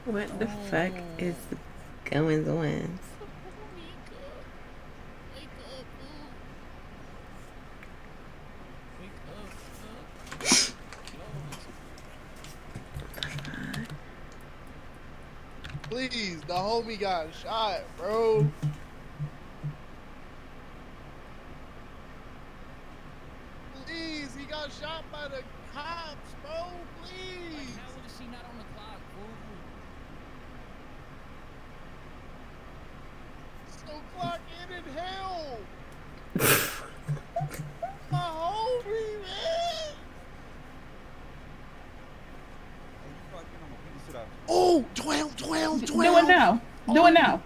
What the fuck is No. going on? Mika. Wake up, boo. Wake up, cuz. Close. Please, the homie got shot, bro. Please, he got shot by the cops, bro. Like, how Please. is she not on the clock, fool? So clock in and help. My homie, man. Hey, you clock in, I'm gonna beat the shit out you. Oh, 12, 12, Do it 12. now. Do it Oh, now.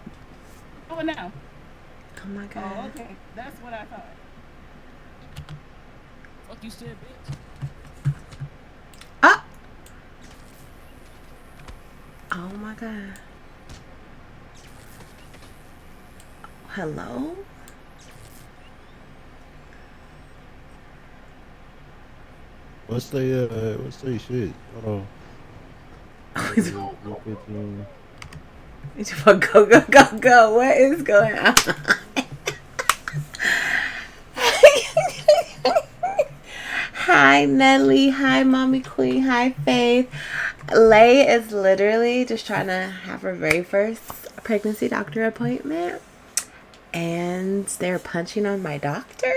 Do it now. Oh my Oh, god. okay. That's what I thought. Fuck you said, bitch. Ah! Oh my god. Hello? What's they shit? Hold on. Go, 315. go, go, go, go. What is going on? Hi, Nelly. Hi, Mommy Queen. Hi, Faith. Lay is literally just trying to have her very first pregnancy doctor appointment. And they're punching on my doctor.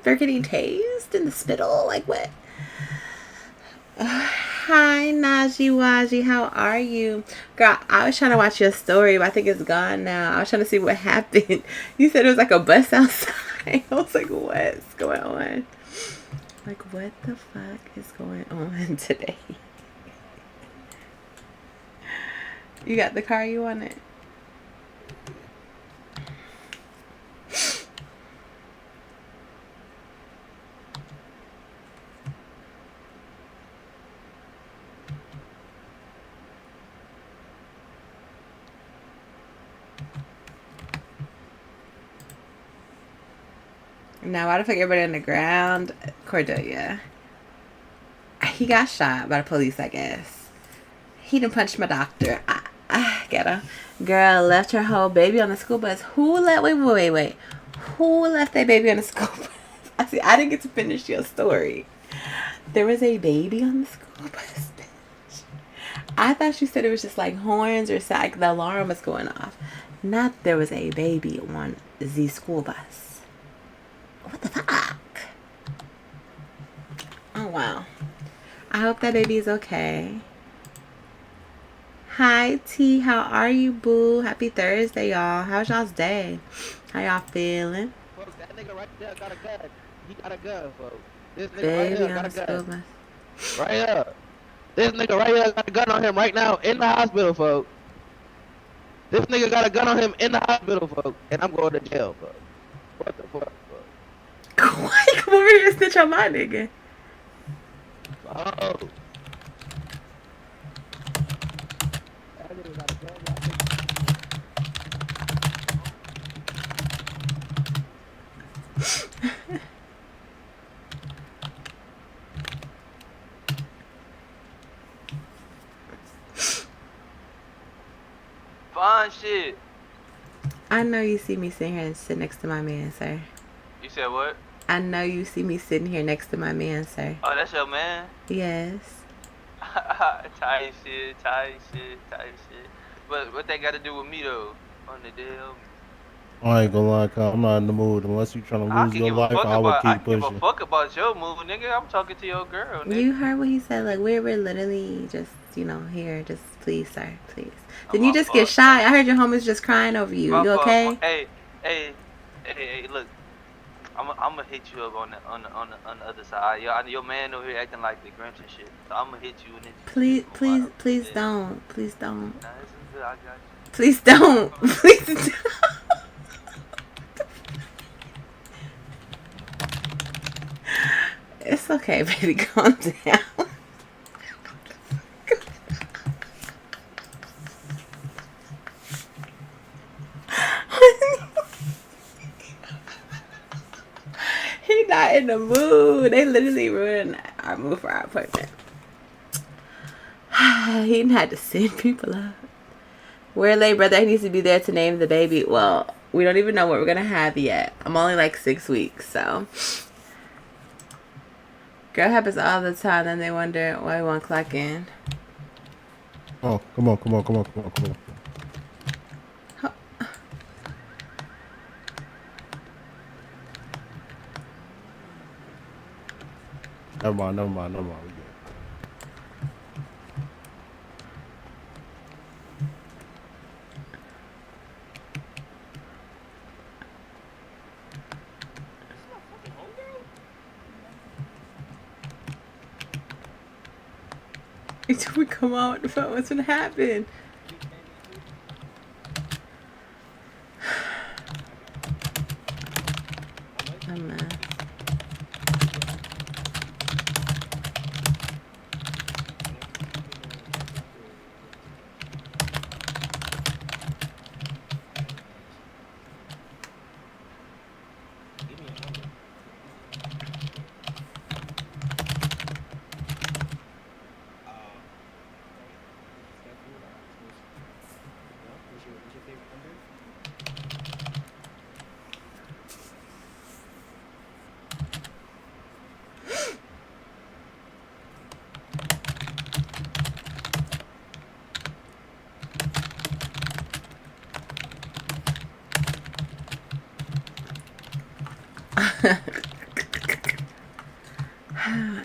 They're getting tased in the spittle. Like, what? Hi, Najee Waji. How are you? Girl, I was trying to watch your story, but I think it's gone now. I was trying to see what happened. You said it was like a bus outside. I was like, what's going on? Like, what the fuck is going on today? You got the car you wanted? Now, why the fuck everybody on the ground? Cordelia. He got shot by the police, I guess. He done punched my doctor. I get her. Girl left her whole baby on the school bus. Who let? Wait. Who left that baby on the school bus? I see. I didn't get to finish your story. There was a baby on the school bus. I thought you said it was just like horns or like the alarm was going off. Not there was a baby on the school bus. What the fuck? Oh wow. I hope that baby is okay. Hi T, how are you, boo? Happy Thursday, y'all. How's y'all's day? How y'all feeling? Folks, that nigga right there got a gun. He got a gun, folks. This nigga right Baby here on got the a school gun. bus. Right here. This nigga right here got a gun on him right now in the hospital, folks. This nigga got a gun on him in the hospital, folks. And I'm going to jail, folks. What the fuck, folks? Why come over here and snitch on my nigga? Oh. That nigga got a gun. Y'all think Fine shit. I know you see me sitting here and sit next to my man, sir. You said what? I know you see me sitting here next to my man, sir. Oh, that's your man? Yes. Tight shit, tight shit, tight shit. But what they got to do with me though? On the deal, I ain't gonna lie, Kyle, I'm not in the mood. Unless you trying to I lose can your give a life, fuck I will about. I keep can give a pushing. fuck about your move, nigga. I'm talking to your girl, You nigga. heard what he said. Like, we're literally just, here. Just please, sir. Please. Oh, Didn't you my just get fault. shy? I heard your homies just crying over you. My You fault. okay? Hey, hey. Look, I'm gonna hit you up on the other side. Your man over here acting like the Grinch and shit. So I'm gonna hit you and then you Please, can move out please, of it. please Yeah. don't. Please don't. Nah, this is good. I got you. Please don't. Please don't. It's okay, baby. Calm down. He not in the mood. They literally ruined our mood for our appointment. He didn't have to send people up. We're late, brother. He needs to be there to name the baby. Well, we don't even know what we're gonna have yet. I'm only like 6 weeks, so. Girl happens all the time, then they wonder why we won't clock in. Oh, come on. Never mind. We good. Until we come on, what the fuck? What's gonna happen? Oh, man.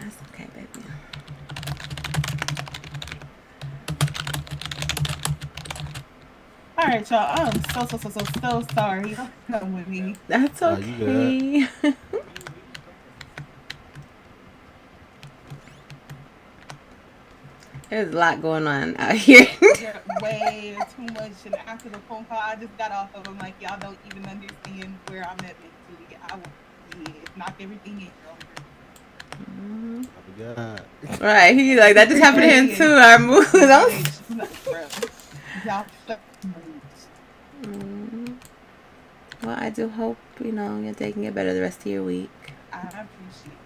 It's okay, baby. All right, y'all. I'm so sorry. Y'all come with me. That's Nah, you good. okay. There's a lot going on out here. You're way too much. And after the phone call, I just got off of. I'm like, y'all don't even understand where I'm at mentally. Knock everything in, girl. Mhm. I forgot. Right, he like that just happened to him too. Our mood. Y'all suck moods. Mhm. Well, I do hope your day can get better the rest of your week. I appreciate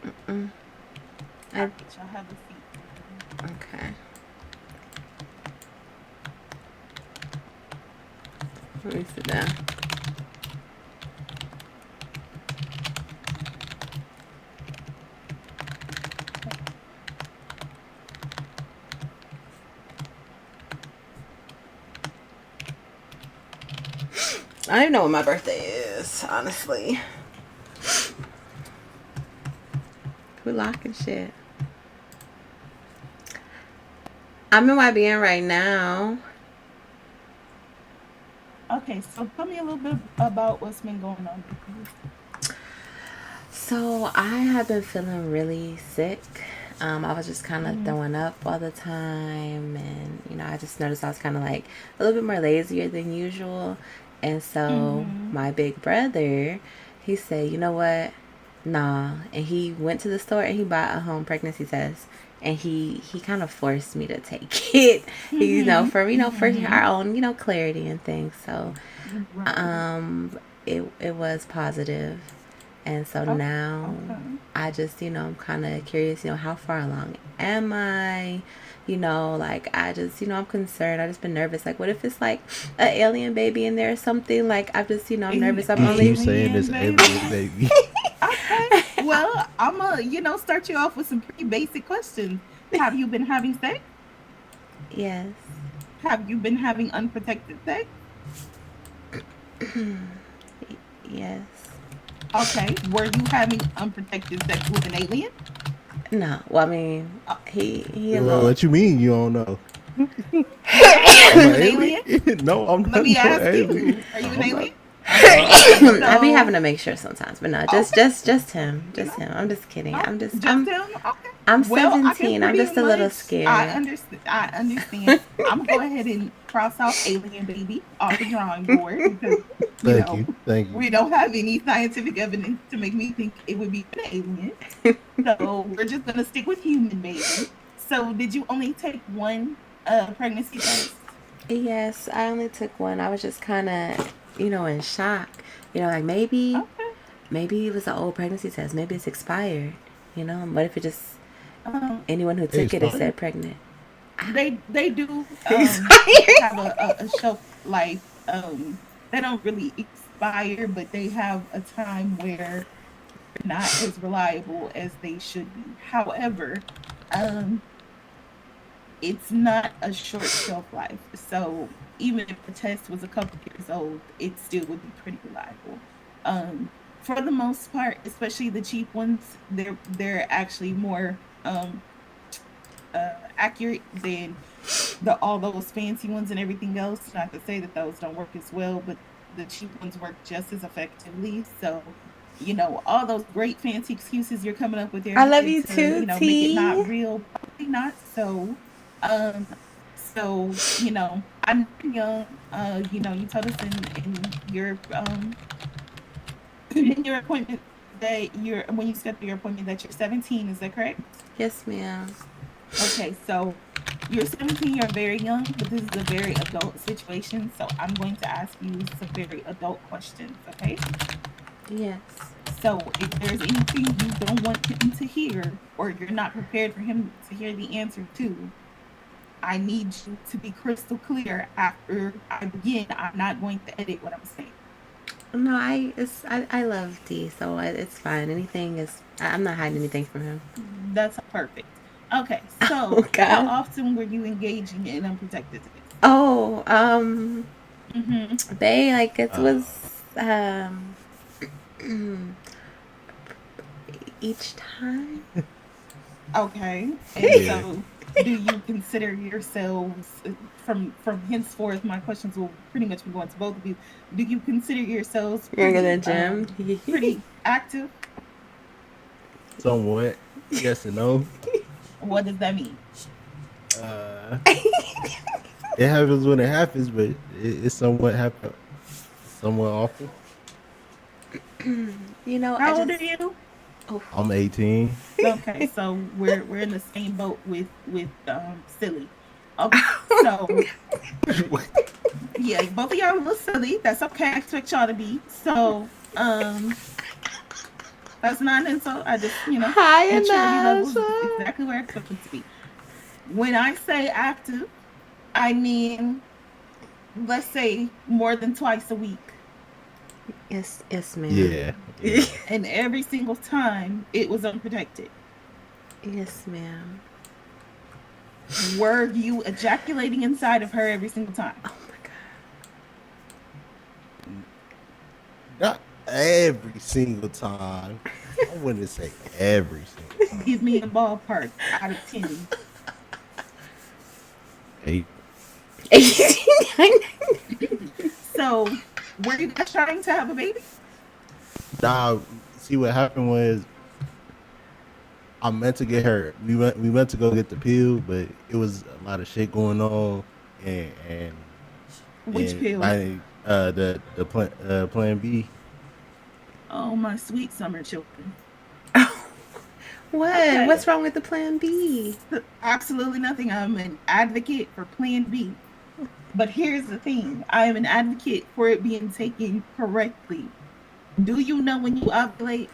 it. Mm. All right, y'all have a seat. Okay. Let me sit down. I don't even know what my birthday is, honestly. We're locking shit. I'm in YBN right now. Okay, so tell me a little bit about what's been going on with you. So I have been feeling really sick. I was just kind of throwing up all the time, and I just noticed I was kind of like a little bit more lazier than usual. And so my big brother, he said, you know what? Nah. And he went to the store and he bought a home pregnancy test. And he kind of forced me to take it, for our own, clarity and things. So, it was positive. And so now I just, I'm kind of curious, how far along am I? I'm concerned. I just been nervous. Like, what if it's like an alien baby in there or something? Like, I'm just, I'm nervous. I'm only You saying this alien baby. Okay. Well, I'm gonna, start you off with some pretty basic questions. Have you been having sex? Yes. Have you been having unprotected sex? Yes. Okay. Were you having unprotected sex with an alien? No. Well, I mean, he What you mean you don't know? I'm an alien? No, I'm not. Let me ask alien. you. Are you an alien? I be having to make sure sometimes, but no, just him, just him. I'm just kidding. I'm him. Okay. I'm Well, 17. I'm just a little scared. I understand. I'm gonna go ahead and cross out alien baby off the drawing board because Thank you. we don't have any scientific evidence to make me think it would be an alien. So we're just gonna stick with human baby. So did you only take one pregnancy test? Yes, I only took one. I was just kind of, in shock. Like maybe it was an old pregnancy test. Maybe it's expired. What if Anyone who They took it is expired? said pregnant. They do Expired? have a shelf life. They don't really expire, but they have a time where they're not as reliable as they should be. However, um, it's not a short shelf life. So even if the test was a couple years old, it still would be pretty reliable. For the most part, especially the cheap ones, they're actually more accurate than the all those fancy ones and everything else. Not to say that those don't work as well, but the cheap ones work just as effectively. So, all those great fancy excuses you're coming up with there I love you to, too, make it not T. real, probably not so. Um, I'm young. You told us in your in your appointment that when you schedule your appointment that you're 17. Is that correct? Yes, ma'am. Okay, so you're 17, you're very young, but this is a very adult situation. So I'm going to ask you some very adult questions, okay? Yes. So if there's anything you don't want him to hear, or you're not prepared for him to hear the answer to, I need you to be crystal clear after I begin. I'm not going to edit what I'm saying. No, I love D, so it's fine. I'm not hiding anything from him. That's perfect. Okay, Oh so how God. often were you engaging in unprotected sex? Oh, Mm-hmm. they like it Uh, was each time. Okay, and Yeah. so do you consider yourselves from henceforth? My questions will pretty much be going to both of you. Do you consider yourselves You're pretty, gonna gym. pretty active? Somewhat. Yes and no. What does that mean? Uh, it happens when it happens, but it's somewhat happen somewhat often. How old are you? I'm 18. Okay, so we're in the same boat with silly. Okay, so yeah, both of y'all a little silly. That's okay. I expect y'all to be. So that's not an insult. I just Hi, maturity levels is Anasha. exactly where I expect it to be. When I say active, I mean let's say more than twice a week. Yes, ma'am. Yeah. And every single time it was unprotected. Yes, ma'am. Were you ejaculating inside of her every single time? Oh my God. Not every single time. I wouldn't say every single time. Give me a ballpark out of 10. 8. 18. So, were you guys trying to have a baby? Nah, see what happened was I meant to get her. We meant to go get the pill, but it was a lot of shit going on, and Which pill? my plan B. Oh, my sweet summer children. What? Okay. What's wrong with the plan B? Absolutely nothing. I'm an advocate for Plan B. But here's the thing. I am an advocate for it being taken correctly. Do you know when you ovulate?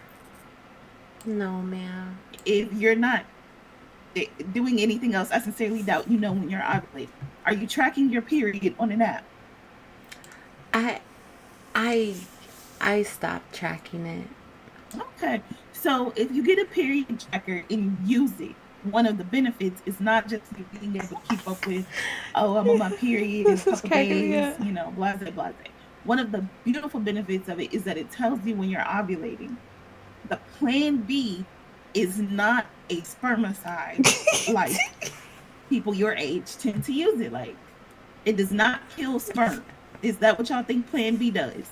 No, ma'am. If you're not doing anything else, I sincerely doubt you know when you're ovulating. Are you tracking your period on an app? I stopped tracking it. Okay. So if you get a period tracker and use it, one of the benefits is not just you being able to keep up with, oh, I'm on my period in a This is couple cracking me days, up. blah, blah, blah. One of the beautiful benefits of it is that it tells you when you're ovulating. The plan B is not a spermicide like people your age tend to use it like. It does not kill sperm. Is that what y'all think plan B does?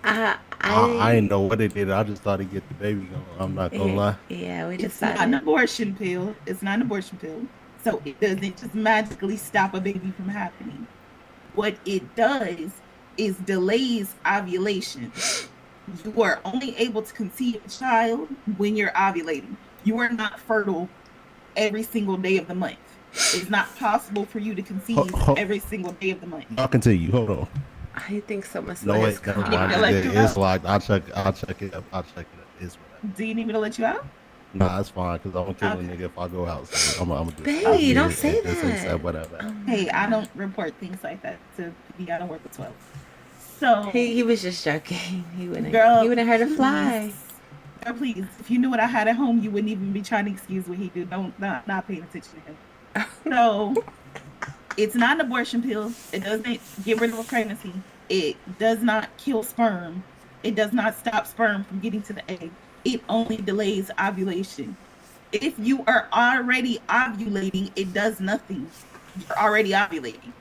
I didn't know what it did. I just thought it'd get the baby going. I'm not gonna lie. Yeah, we just It's not thought an it. abortion pill. It's not an abortion pill. So it doesn't just magically stop a baby from happening. What it does is delays ovulation. You are only able to conceive a child when you're ovulating. You are not fertile every single day of the month. It's not possible for you to conceive every single day of the month. I'll continue. Hold on. I think someone No, stole wait, his never car. mind. Let you It's out? locked. I'll check it up. I'll check it up. It's whatever. Do you need me to let you out? Nah, it's fine because I'm gonna kill a Okay. nigga if I go out. So I'm gonna just Baby, be don't here say and just say that. whatever. Hey, I don't report things like that to PD. I don't work with 12. So, He was just joking. He girl, wouldn't hurt a please. fly. Girl, please. If you knew what I had at home, you wouldn't even be trying to excuse what he do. Don't not paying attention to him. So it's not an abortion pill. It doesn't get rid of a pregnancy. It does not kill sperm. It does not stop sperm from getting to the egg. It only delays ovulation. If you are already ovulating, it does nothing. You're already ovulating.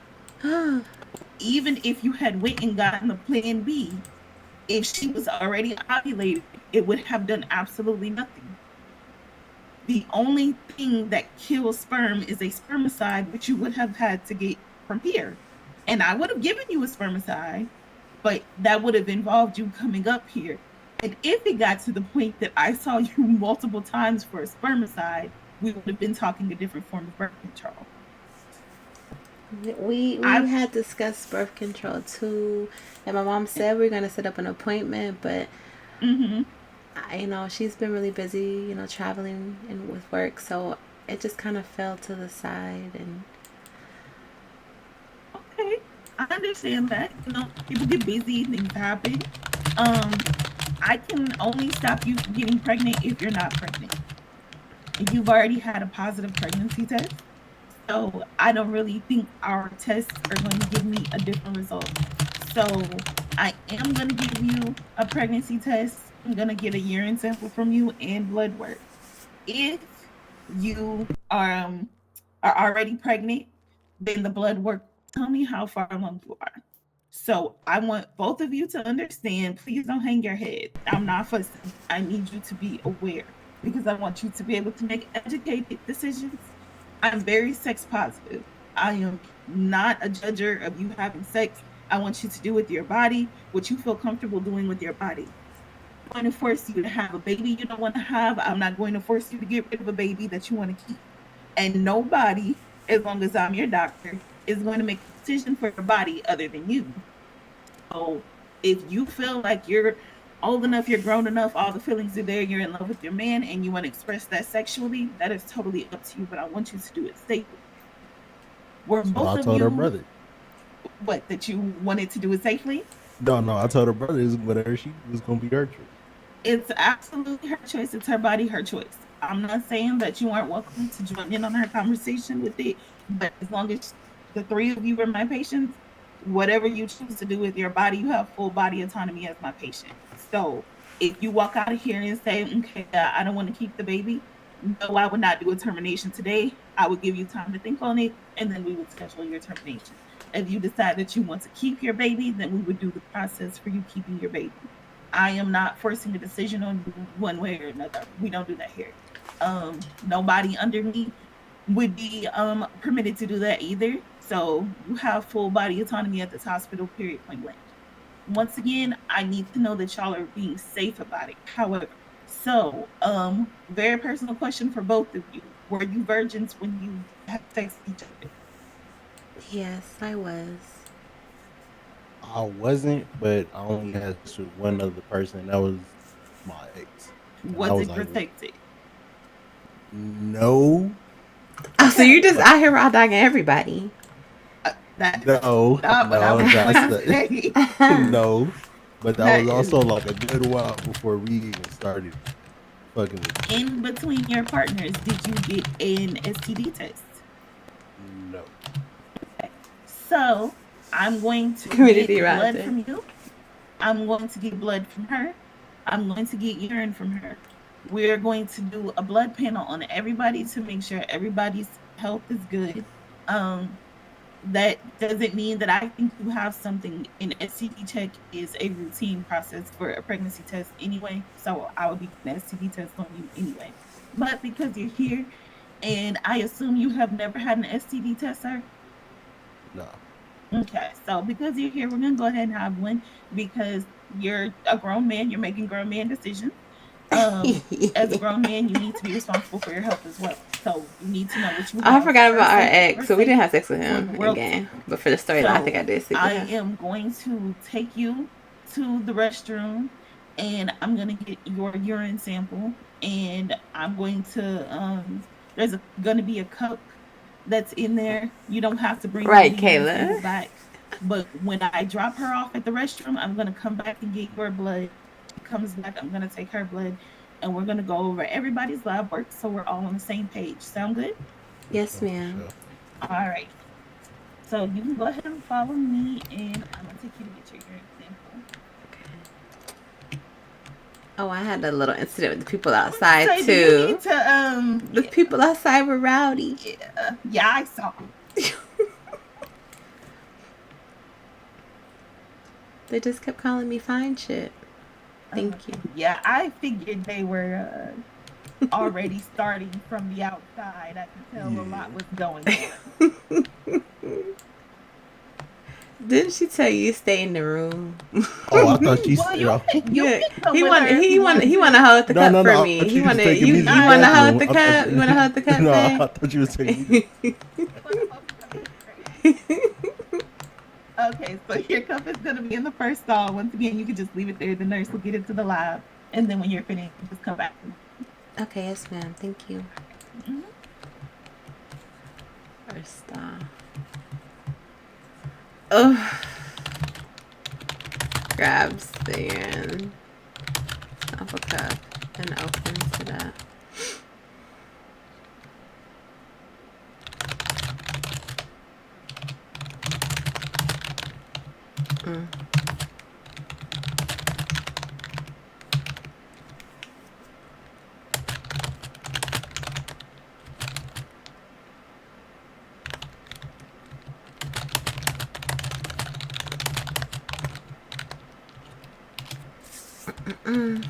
Even if you had went and gotten the plan B, if she was already ovulated, it would have done absolutely nothing. The only thing that kills sperm is a spermicide, which you would have had to get from here. And I would have given you a spermicide, but that would have involved you coming up here. And if it got to the point that I saw you multiple times for a spermicide, we would have been talking a different form of birth control. We I had discussed birth control too, and my mom said we are gonna set up an appointment, but mm-hmm. she's been really busy, traveling and with work, so it just kind of fell to the side. And Okay, I understand that. People get busy, things happen. Um, I can only stop you from getting pregnant if you're not pregnant. You've already had a positive pregnancy test. So I don't really think our tests are going to give me a different result. So I am going to give you a pregnancy test. I'm going to get a urine sample from you and blood work. If you are already pregnant, then the blood work tell me how far along you are. So I want both of you to understand. Please don't hang your head. I'm not fussing. I need you to be aware because I want you to be able to make educated decisions. I'm very sex positive. I am not a judger of you having sex. I want you to do with your body what you feel comfortable doing with your body. I'm going to force you to have a baby you don't want to have. I'm not going to force you to get rid of a baby that you want to keep. And nobody, as long as I'm your doctor, is going to make a decision for your body other than you. So if you feel like you're old enough, you're grown enough, all the feelings are there, you're in love with your man, and you want to express that sexually, that is totally up to you. But I want you to do it safely. Were So both I of told her you brother. what that you wanted to do it safely? No, I told her brother is whatever she was gonna be her choice. It's absolutely her choice. It's her body, her choice. I'm not saying that you aren't welcome to join in on her conversation with it, but as long as the three of you are my patients, whatever you choose to do with your body, you have full body autonomy as my patient. So if you walk out of here and say, okay, I don't want to keep the baby, no, I would not do a termination today. I would give you time to think on it, and then we would schedule your termination. If you decide that you want to keep your baby, then we would do the process for you keeping your baby. I am not forcing a decision on you one way or another. We don't do that here. Nobody under me would be permitted to do that either. So you have full body autonomy at this hospital, period, point blank. Once again, I need to know that y'all are being safe about it. However, so very personal question for both of you. Were you virgins when you had sex with each other? yes, I was. I wasn't, but I only had sex with one other person. That was my ex, and that Was was it like protected? no, Oh, so Okay. you're just out here raw dogging everybody. That's no, not what I no. was That's going to the say. no. But that was That is also like a good while before we even started fucking with each other. in between your partners. Did you get an STD test? No. Okay. So I'm going to Community get right blood there. from you. I'm going to get blood from her. I'm going to get urine from her. We're going to do a blood panel on everybody to make sure everybody's health is good. Um, that doesn't mean that I think you have something. An STD check is a routine process for a pregnancy test anyway. So I would be an STD test on you anyway. But because you're here, and I assume you have never had an STD test, sir. No. Okay, so because you're here, we're gonna go ahead and have one because you're a grown man. You're making grown man decisions. As a grown man, you need to be responsible for your health as well. So you need to know what you I have forgot first, about our second, or ex, so we didn't safe have sex with for the him world to again. know. But for the storyline, I think So I did sleep with I him. am going to take you to the restroom, and I'm gonna get your urine sample, and I'm going to there's gonna be a cup that's in there. You don't have to bring Right, the urine sample Kayla. back, but when I drop her off at the restroom, I'm gonna come back and get your blood. She comes back, I'm gonna take her blood, and we're gonna go over everybody's lab work so we're all on the same page. Sound good? Yes, Oh, for ma'am. sure. All right. So you can go ahead and follow me, and I'm gonna take you to get your urine sample. Oh, I had a little incident with the people I was outside say, do you need too. to The people outside were rowdy. yeah, I saw. They just kept calling me fine shit. Thank you. Yeah, I figured they were already starting from the outside. I could tell a lot was going on. Didn't she tell you to stay in the room? Oh, I thought you Well, said. you Yeah, can come he with wanted her if you want he to. wanted to hold the No, cup no, for no. I me. thought He you was wanted taking me to the you want to hold bathroom. the I thought cup. You want to hold the cup, no, babe? I thought you was taking me. Okay, so your cup is gonna be in the first stall. Once again, you can just leave it there. The nurse will get it to the lab, and then when you're finished, just come back. Okay, yes, ma'am. Thank you. Mhm. First off. Oh. Grabs the urine off a cup and opens it up. Mm. Mm.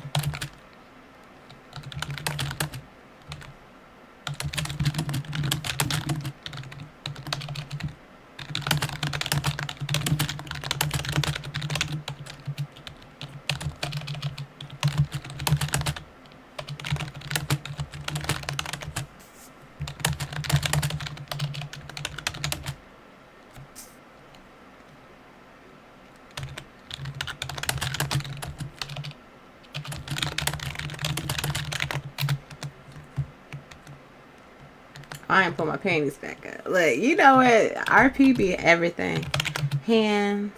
I ain't put my panties back up. Look, you know what? RP be everything. Hands.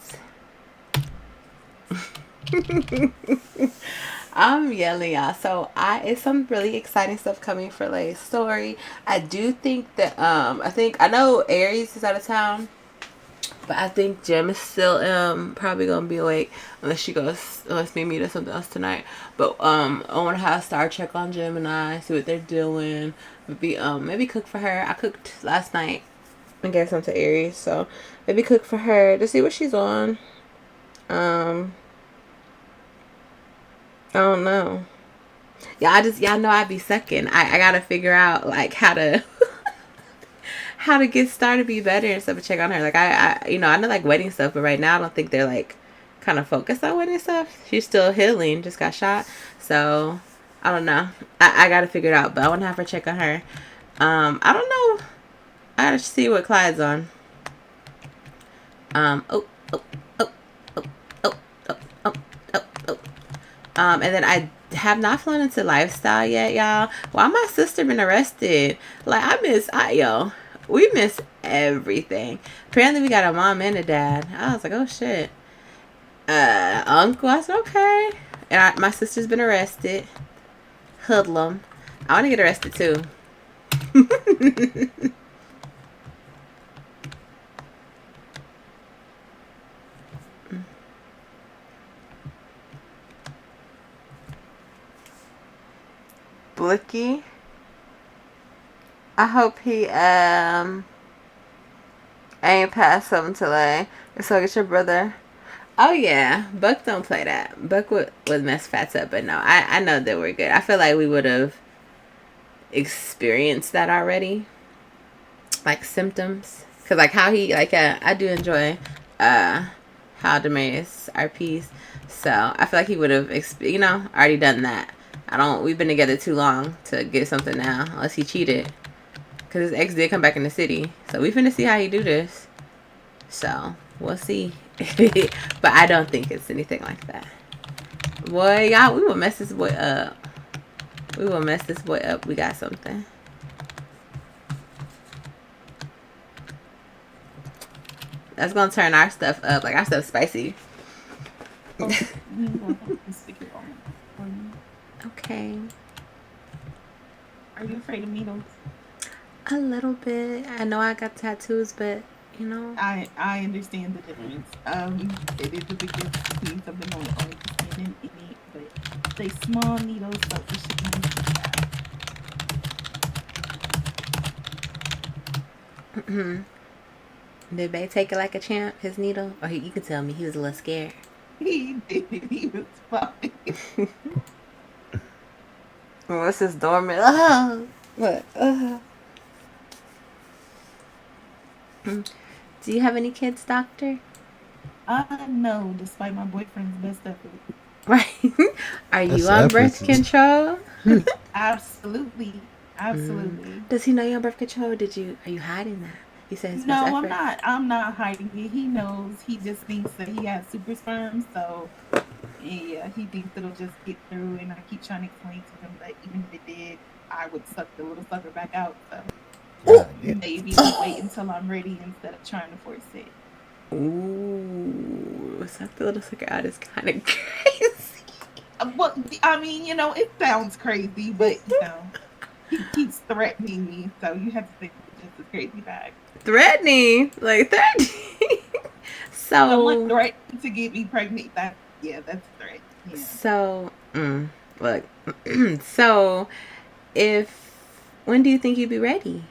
I'm yelling, y'all. So it's some really exciting stuff coming for Lay's story. I do think that I know Aries is out of town, but I think Jim is still probably gonna be awake unless Mimi does something else tonight. But I wanna have Star check on Jim and I, see what they're doing. Maybe cook for her. I cooked last night and gave some to Aries, so maybe cook for her to see what she's on. I don't know. Y'all know I be sucking. I gotta figure out like how to how to get Star to be better and stuff and check on her. Like I know like wedding stuff, but right now I don't think they're like kind of focused on wedding stuff. She's still healing, just got shot. So I don't know. I gotta figure it out, but I wanna have her check on her. I don't know. I gotta see what Clyde's on. Oh, oh, oh, oh, oh, oh, oh, oh, oh. And then I have not flown into Lifestyle yet, y'all. Why my sister been arrested? Like we miss everything. Apparently we got a mom and a dad. I was like, oh shit. Uncle, I said okay. And my sister's been arrested. Hoodlum. I want to get arrested too. Blicky. I hope he ain't past 7 today. So get your brother. Oh yeah, Buck don't play that. Buck would mess Fats up, but no, I know that we're good. I feel like we would have experienced that already, like symptoms, cause like how he like I do enjoy how Demay's RPs, so I feel like he would have already done that. We've been together too long to get something now, unless he cheated, cause his ex did come back in the city, so we finna see how he do this. So we'll see. But I don't think it's anything like that. Boy, y'all, we will mess this boy up. We will mess this boy up. We got something. That's gonna turn our stuff up. Like our stuff's spicy. Oh, you know, just stick it on for me. Okay. Are you afraid of needles? A little bit. I know I got tattoos, but you know. I understand the difference. It is a big difference between something on the skin and it, but they small needles, so it shouldn't be too bad. Did Bay take it like a champ, his needle? Or you could tell me he was a little scared. He did. He was fine. What's his dormant? Oh, what? Do you have any kids, doctor? No, despite my boyfriend's best effort. Right. Are That's you on birth efforts. control? Absolutely. Absolutely. Does he know you're on birth control? Or are you hiding that? He said his best No, effort. I'm not hiding it. He knows. He just thinks that he has super sperm, so yeah, he thinks it'll just get through. And I keep trying to explain to him that even if it did, I would suck the little sucker back out. So God, yeah. maybe we wait until I'm ready instead of trying to force it. Ooh, suck the little sucker out is kind of crazy. Well, I mean, it sounds crazy, but he keeps threatening me, so you have to think it's just as crazy back. Threatening. Someone So, threatened to get me pregnant. That's a threat. Yeah. so, look. So, when do you think you'd be ready?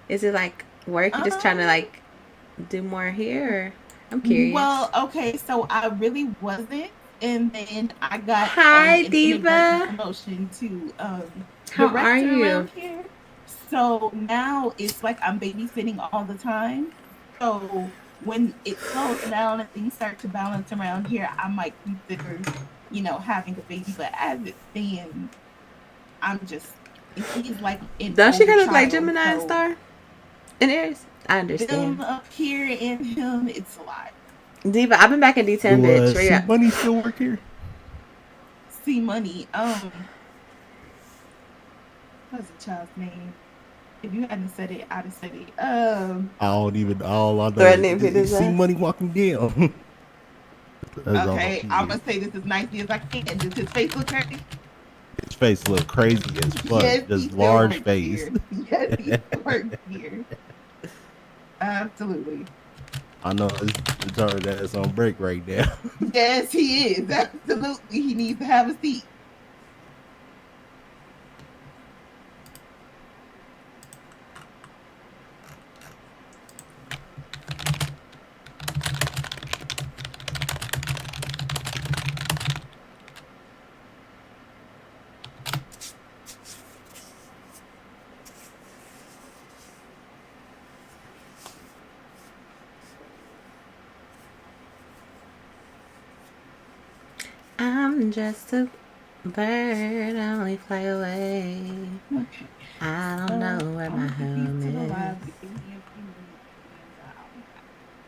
Is it like work? You just trying to like do more here? Or, I'm curious. Well, okay, so I really wasn't, and then I got Hi, an Diva. inadvertent promotion to How are director you? around here. So now it's like I'm babysitting all the time. So when it slows down and things start to balance around here, I might consider, having a baby. But as it stands, he's like an Don't she older kind of look like child, Gemini so star in Aries? I them understand. up here and him, it's a lot. Diva, I've been back in D10, Do bitch. Where you see at? money still work here? See money. What's the child's name? If you hadn't said it, I'd have said it. All I know Threatening is Peter's see ass. money walking down. That's all Okay, he I'm is. gonna say this as nicely as I can. Does his face look crazy? His face look crazy as fuck. Yes, he Just still large works face. here. Yes, he still works here. Absolutely. I know his retarded ass on break right now. Yes, he is. Absolutely. He needs to have a seat. I'm just a bird, I only fly away. Okay. I don't know where my home To the is. lab. Give me a few minutes and I'll be back.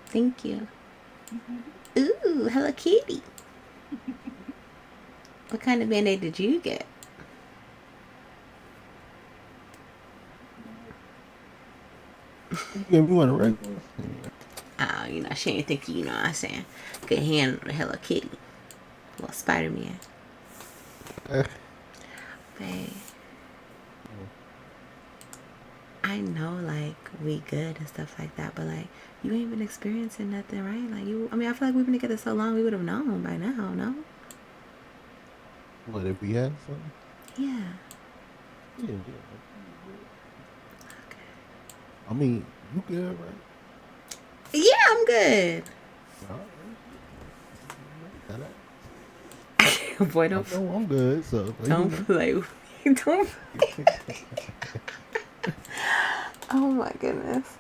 Thank you. Mhm. Ooh, Hello Kitty. What kind of band-aid did you get? You give me one regular. Oh, she ain't think what I'm saying. Good handle the Hello Kitty. Little Spider-Man. Babe. I know, like, we good and stuff like that, but, like, you ain't been experiencing nothing, right? Like, I feel like we've been together so long, we would have known by now, no? What if we had something? Yeah. Yeah. Okay. I mean, you good, right? Yeah, I'm good. All right. Boy, I don't know I'm good, so play with me. Don't play. Oh, my goodness.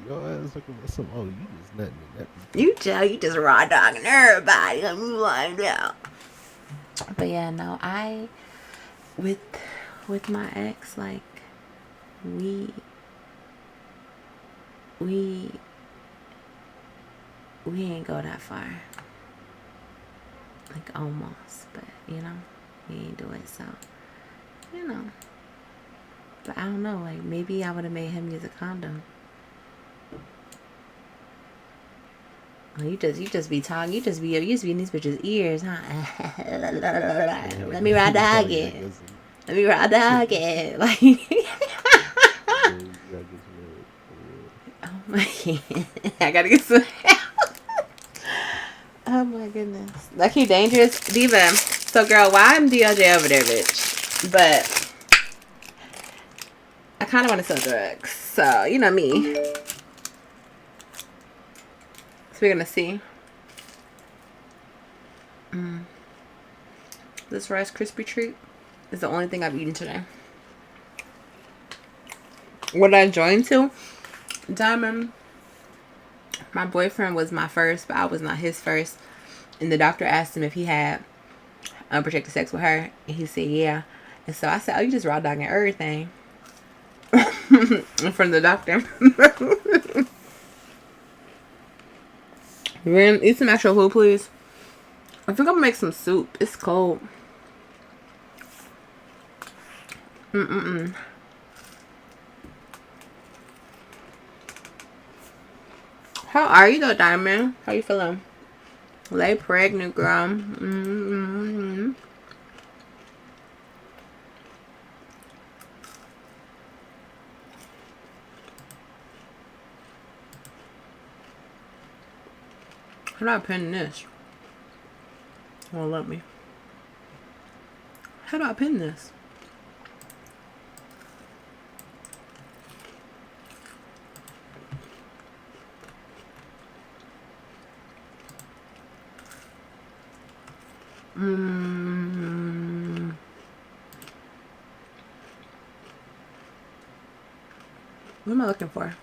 Your ass talking about some. Oh, you just nothing. You just raw dogging everybody. Let me find out. But yeah, no, with my ex, like, we ain't go that far. Like almost, but you know, he ain't do it, so you know. But I don't know, like maybe I would have made him use a condom. Oh, you just be talking, you just be in these bitches' ears, huh? Let me ride the Oh, hog yeah, I it. guess Let me ride the hog it. Like yeah, you gotta get some help. oh my I gotta get some help. Oh my goodness. Lucky dangerous diva. So girl, why I'm DLJ over there, bitch? But I kinda wanna sell drugs. So, you know me. So we're gonna see. This Rice Krispie treat is the only thing I've eaten today. What did I join to? Diamond. My boyfriend was my first, but I was not his first. And the doctor asked him if he had unprotected sex with her. And he said, yeah. And so I said, oh, you just raw dogging everything. In front of the doctor. Man, eat some actual food, please. I think I'm gonna make some soup. It's cold. Mm-mm-mm. How are you though, Diamond? How you feeling? Lay pregnant, girl. Mm-hmm. How do I pin this? Won't let me. How do I pin this? What am I looking for?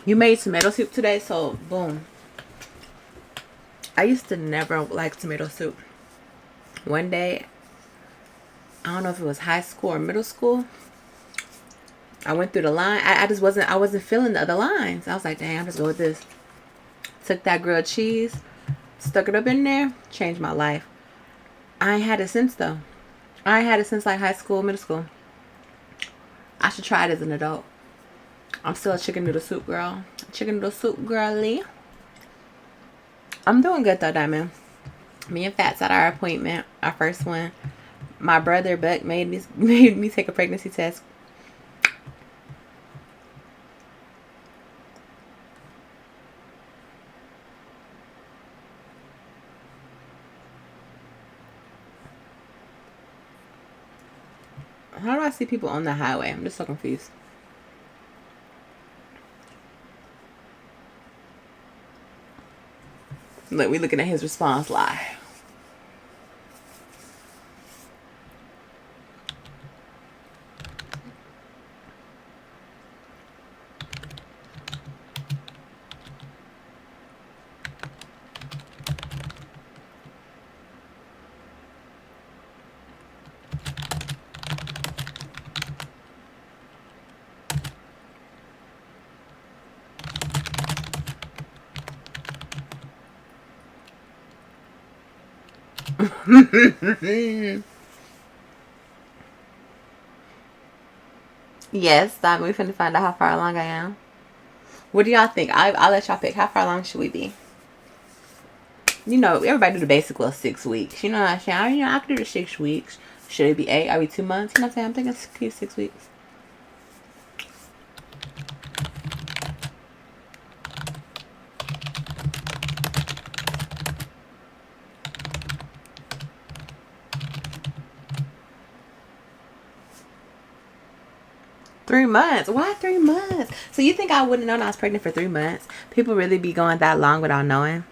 You made tomato soup today, so boom. I used to never like tomato soup. One day, I don't know if it was high school or middle school. I went through the line. I wasn't feeling the other lines. I was like, dang, I'm just go with this. Took that grilled cheese, stuck it up in there, changed my life. I ain't had it since though. I ain't had it since like high school, middle school. I should try it as an adult. I'm still a chicken noodle soup girl. Chicken noodle soup girly. I'm doing good though, Diamond. Me and Fats at our appointment, our first one. My brother Buck made me take a pregnancy test. How do I see people on the highway? I'm just so confused. Look, we looking at his response live. Yes, that we finna find out how far along I am. What do y'all think? I'll let y'all pick. How far along should we be? You know, everybody do the basic little 6 weeks. You know what I'm saying? I can do the 6 weeks. Should it be 8? Are we 2 months? You know what I'm saying? I'm thinking it's 6 weeks. $3 months. Why 3 months? So you think I wouldn't have known I was pregnant for 3 months? People really be going that long without knowing?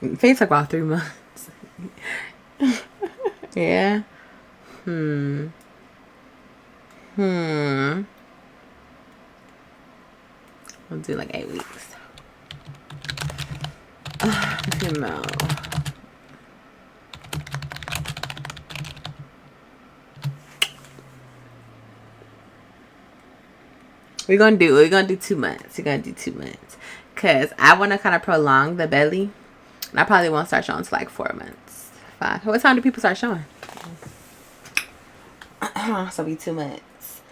They talk about 3 months. Yeah. Hmm. We'll do like 8 weeks. Female. We're gonna do 2 months. We're gonna do 2 months. Cause I wanna kinda prolong the belly. And I probably won't start showing until like 4 months. 5. What time do people start showing? So it'll be 2 months.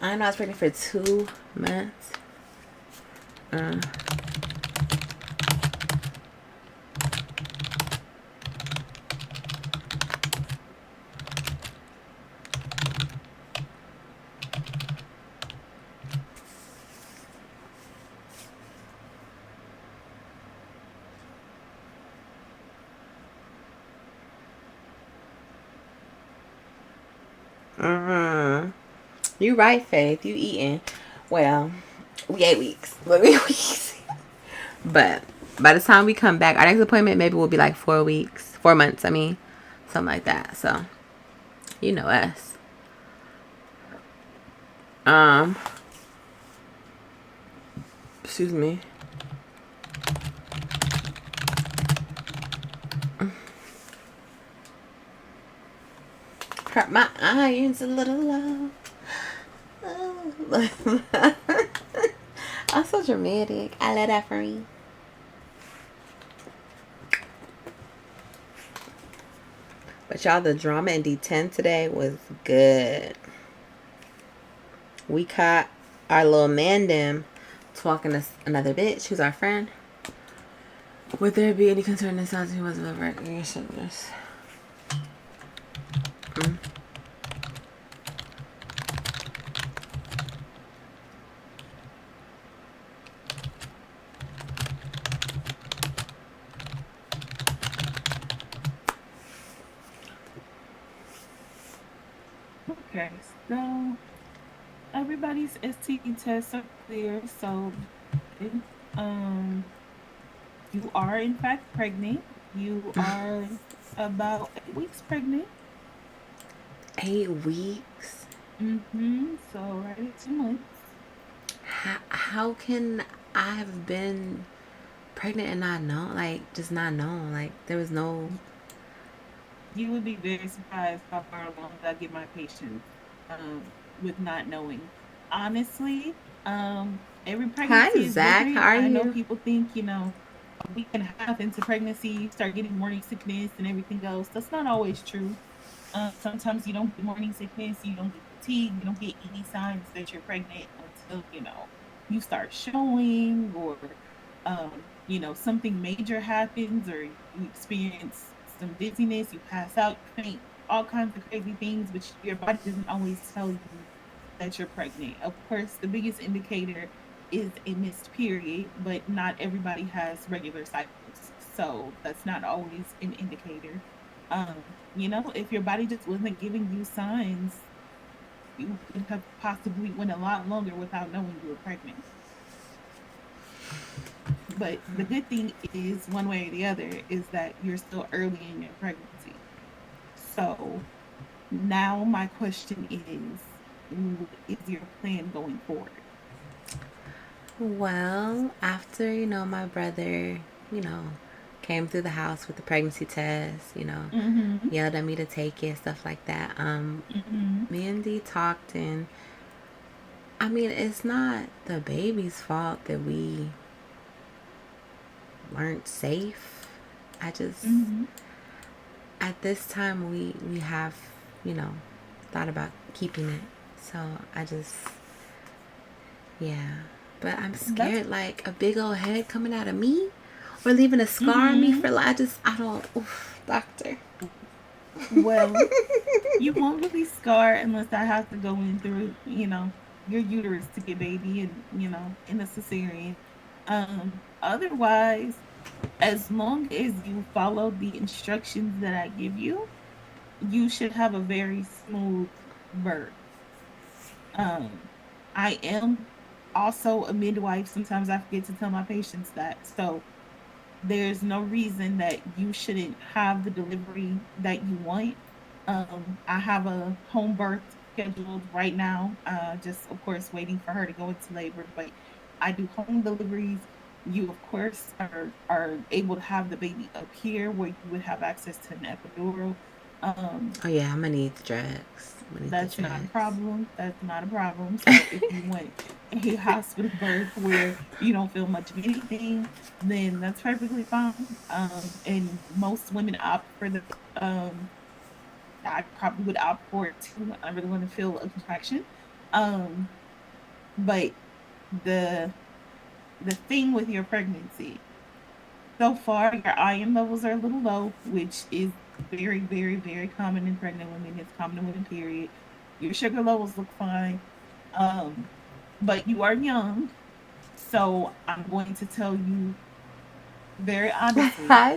I know I was pregnant for 2 months. Uh, uh-huh. You right, Faith. You eating. Well, we 8 weeks. But we weeks. But by the time we come back, our next appointment maybe will be like 4 weeks. 4 months, I mean. Something like that. So you know us. Um excuse me. Hurt my irons a little low. Oh. I'm so dramatic. I love that for me. But y'all, the drama in D10 today was good. We caught our little man them talking to another bitch who's our friend. Would there be any concern in sounds he wasn't a recognition of this? Okay, so everybody's STD tests are clear. So, um, you are in fact pregnant. You are about 8 weeks pregnant. 8 weeks? So right at 2 months. How can I have been pregnant and not know? Like, just not know. Like, there was no. You would be very surprised how far along I get my patients with not knowing. Honestly, every Hi, pregnancy is Zach. How different. are I know you? people think, a week and a half into pregnancy, you start getting morning sickness and everything else. That's not always true. Sometimes you don't get morning sickness, you don't get fatigue, you don't get any signs that you're pregnant until, you start showing or, something major happens or you experience some dizziness, you pass out, you faint, all kinds of crazy things, but your body doesn't always tell you that you're pregnant. Of course, the biggest indicator is a missed period, but not everybody has regular cycles. So that's not always an indicator. If your body just wasn't giving you signs, you could have possibly went a lot longer without knowing you were pregnant. But the good thing is, one way or the other, is that you're still early in your pregnancy. So now my question is, what is your plan going forward? Well, after, my brother, you know, came through the house with the pregnancy test, Mm-hmm. yelled at me to take it, stuff like that. Mm-hmm. Me and Dee talked, and I mean, it's not the baby's fault that we weren't safe. I just, Mm-hmm. at this time, we have, you know, thought about keeping it. So I just, yeah. But I'm That's scared, like a big old head coming out of me, or leaving a scar on me mm-hmm. for I don't. Oof, doctor. Well, you won't really scar unless I have to go in through, your uterus to get baby and, in a cesarean. Otherwise, as long as you follow the instructions that I give you, you should have a very smooth birth. Um, I am also a midwife. Sometimes I forget to tell my patients that. So there's no reason that you shouldn't have the delivery that you want. I have a home birth scheduled right now. Just of course waiting for her to go into labor. But I do home deliveries. You of course are able to have the baby up here where you would have access to an epidural. Um, Oh yeah, I'm gonna need the drugs. I'm gonna need the that's not a drugs. problem. That's not a problem. So if you want a hospital birth where you don't feel much of anything, then that's perfectly fine. And most women opt for the um I probably would opt for it too. I really want to feel a contraction. Um, but the the thing with your pregnancy, so far your iron levels are a little low, which is very, very, very common in pregnant women. It's common in women, period. Your sugar levels look fine. Um, but you are young, so I'm going to tell you very honestly, Hi,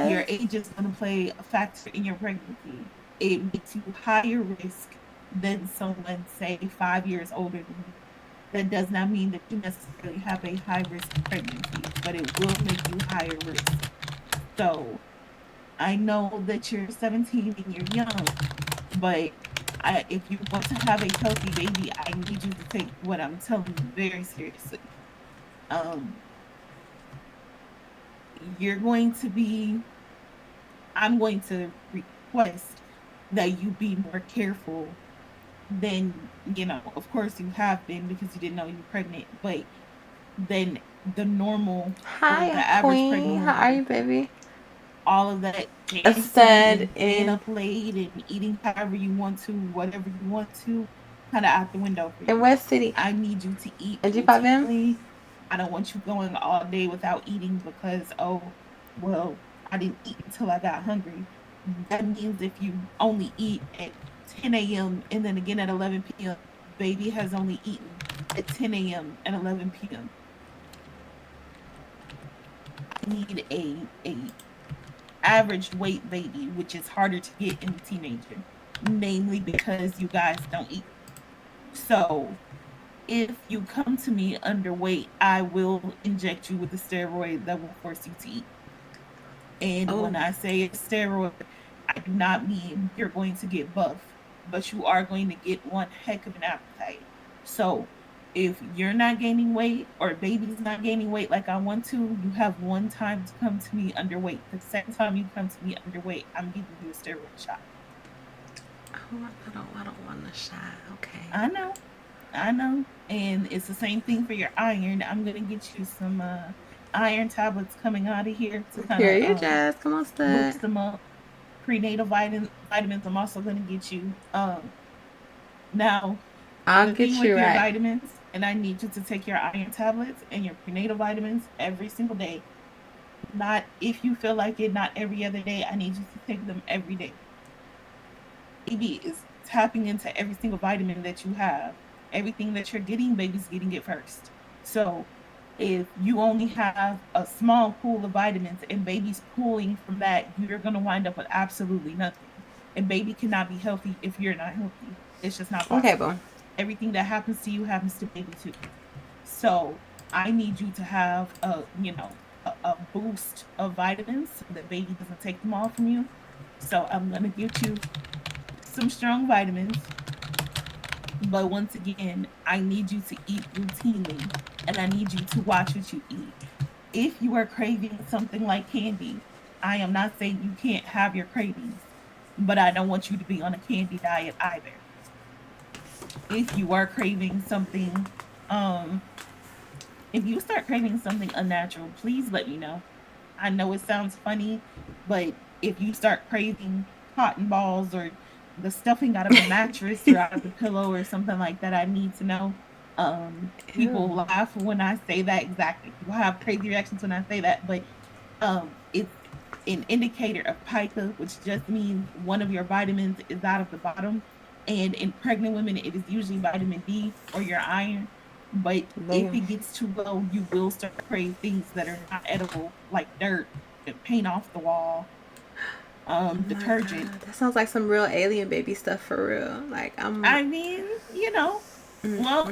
your Jazz. age is going to play a factor in your pregnancy. It makes you higher risk than someone, say, 5 years older than you. That does not mean that you necessarily have a high risk pregnancy, but it will make you higher risk. So I know that you're 17 and you're young, but if you want to have a healthy baby, I need you to take what I'm telling you very seriously. Um, you're going to be I'm going to request that you be more careful than, of course you have been because you didn't know you were pregnant, but than the normal or the Hi, average Queen. pregnant How are woman. you, baby? All of that A dancing stud and staying in up late and eating however you want to, whatever you want to, kind of out the window for you. West City. I need you to eat A G5M. routinely. I don't want you going all day without eating because, oh, well, I didn't eat until I got hungry. That means if you only eat at 10 a.m. and then again at 11 p.m., baby has only eaten at 10 a.m. and 11 p.m. I need a average weight baby, which is harder to get in a teenager, namely because you guys don't eat. So if you come to me underweight, I will inject you with a steroid that will force you to eat. And Oh, when I say a steroid, I do not mean you're going to get buff, but you are going to get one heck of an appetite. So if you're not gaining weight or baby's not gaining weight like I want to, you have one time to come to me underweight. The second time you come to me underweight, I'm giving you a steroid shot. oh, I don't want a shot. Okay. I know, I know. And it's the same thing for your iron. I'm gonna get you some iron tablets coming out of here to kind of Period, Jazz. Come on, stud. boost them up. Prenatal vitamins. I'm also gonna get you. Now I'll the thing get with you your right. vitamins, and I need you to take your iron tablets and your prenatal vitamins every single day. Not if you feel like it, not every other day. I need you to take them every day. Baby is tapping into every single vitamin that you have. Everything that you're getting, baby's getting it first. So if you only have a small pool of vitamins and baby's pulling from that, you're going to wind up with absolutely nothing. And baby cannot be healthy if you're not healthy. It's just not Okay, possible. boom. Everything that happens to you happens to baby too. So I need you to have a boost of vitamins so that baby doesn't take them all from you. So I'm gonna get you some strong vitamins. But once again, I need you to eat routinely and I need you to watch what you eat. If you are craving something like candy, I am not saying you can't have your cravings, but I don't want you to be on a candy diet either. If you are craving something, um, if you start craving something unnatural, please let me know. I know it sounds funny, but if you start craving cotton balls or the stuffing out of a mattress or out of the pillow or something like that, I need to know. Ew. People laugh when I say that exactly. People have crazy reactions when I say that, but it's an indicator of pica, which just means one of your vitamins is out of the bottom. And in pregnant women, it is usually vitamin D or your iron. But if Damn. it gets too low, you will start to crave things that are not edible, like dirt, paint off the wall, Oh my detergent. god. That sounds like some real alien baby stuff for real. Like, I'm. I mean, well,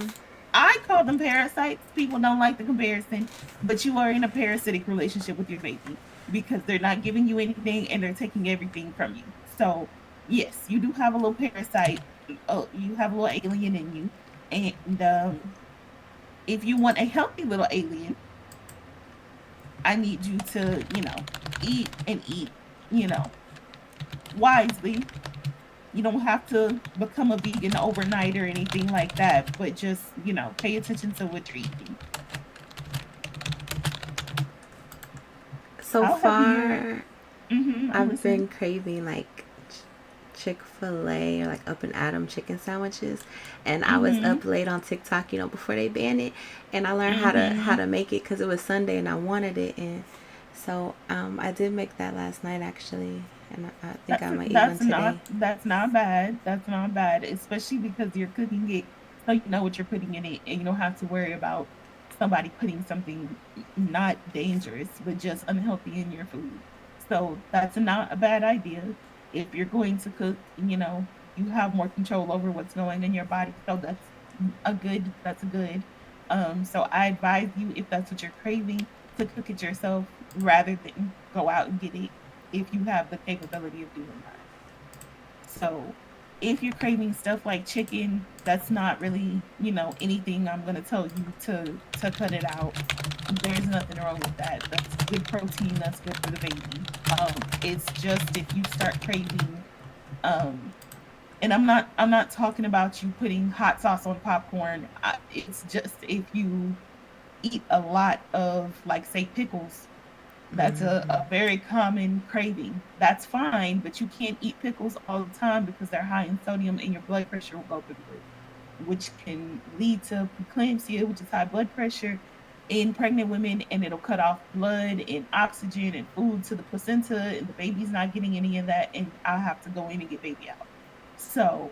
I call them parasites. People don't like the comparison, but you are in a parasitic relationship with your baby because they're not giving you anything and they're taking everything from you. So, yes, you do have a little parasite, you have a little alien in you, and if you want a healthy little alien, I need you to, eat and eat, you know, wisely. You don't have to become a vegan overnight or anything like that, but just, pay attention to what you're eating. So How have you? far, I'm I've listening. been craving like Chick-fil-A or like Up and Adam chicken sandwiches, and I was Mm-hmm. up late on TikTok, before they banned it, and I learned how Mm-hmm. to make it because it was Sunday and I wanted it, and so I did make that last night actually, and I think I might eat one today. That's not bad. That's not bad, especially because you're cooking it so you know what you're putting in it, and you don't have to worry about somebody putting something not dangerous but just unhealthy in your food. So that's not a bad idea. If you're going to cook, you have more control over what's going in your body. So that's a good. So I advise you, if that's what you're craving, to cook it yourself rather than go out and get it if you have the capability of doing that. So if you're craving stuff like chicken, that's not really, anything I'm gonna tell you to cut it out. There's nothing wrong with that. That's good protein, that's good for the baby. It's just if you start craving, um and I'm not talking about you putting hot sauce on popcorn. It's just if you eat a lot of, like, say, pickles. That's a very common craving. That's fine, but you can't eat pickles all the time because they're high in sodium and your blood pressure will go through the roof, which can lead to preeclampsia, which is high blood pressure in pregnant women, and it'll cut off blood and oxygen and food to the placenta, and the baby's not getting any of that, and I'll have to go in and get baby out. So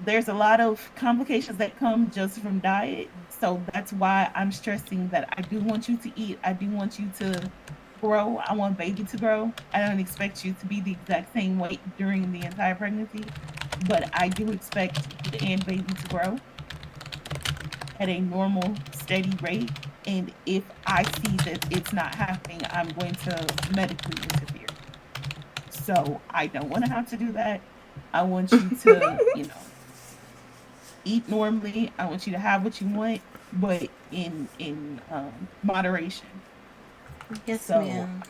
there's a lot of complications that come just from diet. So that's why I'm stressing that I do want you to eat. I do want you to grow. I want baby to grow. I don't expect you to be the exact same weight during the entire pregnancy, but I do expect you and baby to grow at a normal, steady rate. And if I see that it's not happening, I'm going to medically interfere. So I don't want to have to do that. I want you to, eat normally. I want you to have what you want, but in moderation. Yes, So ma'am.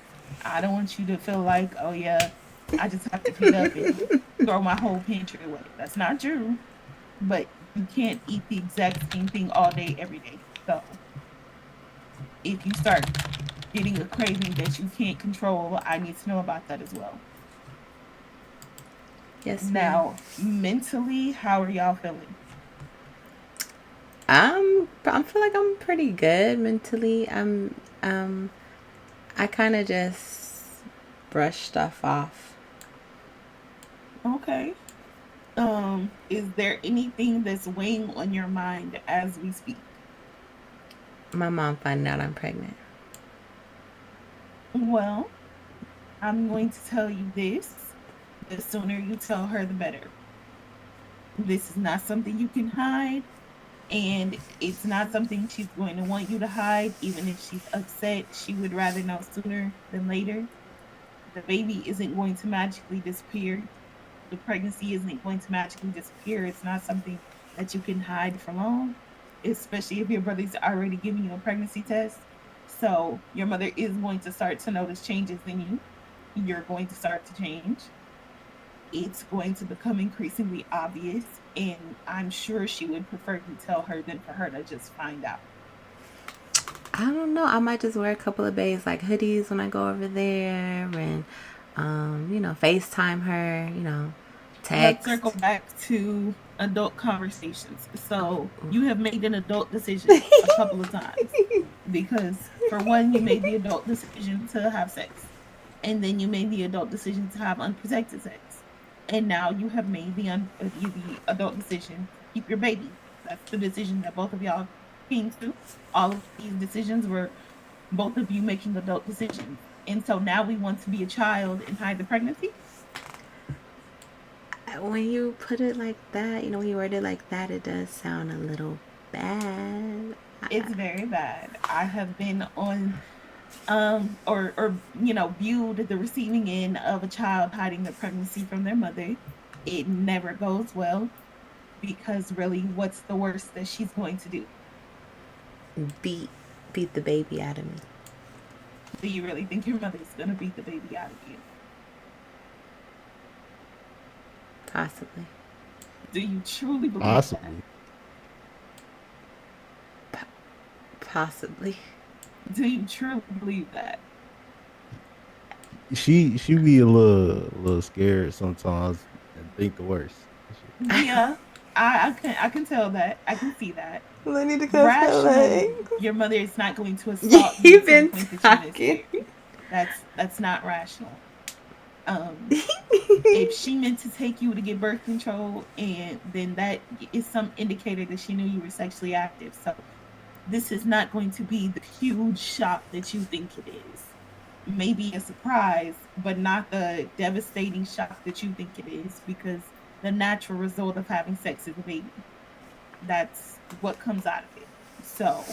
I don't want you to feel like, oh yeah, I just have to get up and throw my whole pantry away. That's not true. But you can't eat the exact same thing all day, every day. So if you start getting a craving that you can't control, I need to know about that as well. Yes, ma'am. Now, mentally, how are y'all feeling? I feel like I'm pretty good mentally. Um I kind of just brush stuff off. Okay. Is there anything that's weighing on your mind as we speak? My mom finding out I'm pregnant. Well, I'm going to tell you this. The sooner you tell her, the better. This is not something you can hide, and it's not something she's going to want you to hide. Even if she's upset, she would rather know sooner than later. The baby isn't going to magically disappear. The pregnancy isn't going to magically disappear. It's not something that you can hide for long, especially if your brother's already giving you a pregnancy test. So your mother is going to start to notice changes in you. You're going to start to change. It's going to become increasingly obvious. And I'm sure she would prefer you tell her than for her to just find out. I don't know. I might just wear a couple of bays like hoodies when I go over there, and FaceTime her. Let's circle Text. back to adult conversations. So you have made an adult decision a couple of times because, for one, you made the adult decision to have sex, and then you made the adult decision to have unprotected sex, and now you have made the adult decision to keep your baby. That's the decision that both of y'all came to. All of these decisions were both of you making adult decisions, and so now we want to be a child and hide the pregnancy. When you put it like that, when you word it like that, it does sound a little bad. It's very bad. I have been on or viewed the receiving end of a child hiding their pregnancy from their mother. it never goes well because really, what's the worst that she's going to do? Beat the baby out of me. Do you really think your mother's going to beat the baby out of you? Possibly. Do you truly believe Possibly. Possibly. that? Do you truly believe that? She be a little scared sometimes and think the worst. Yeah, I can tell that. I can see that. I need to cross my Rationally, legs. your mother is not going to assault you You've to the been point that you talking. miscarry. That's not rational. If she meant to take you to get birth control, and then that is some indicator that she knew you were sexually active. So this is not going to be the huge shock that you think it is. Maybe a surprise, but not the devastating shock that you think it is, because the natural result of having sex is a baby. That's what comes out of it. So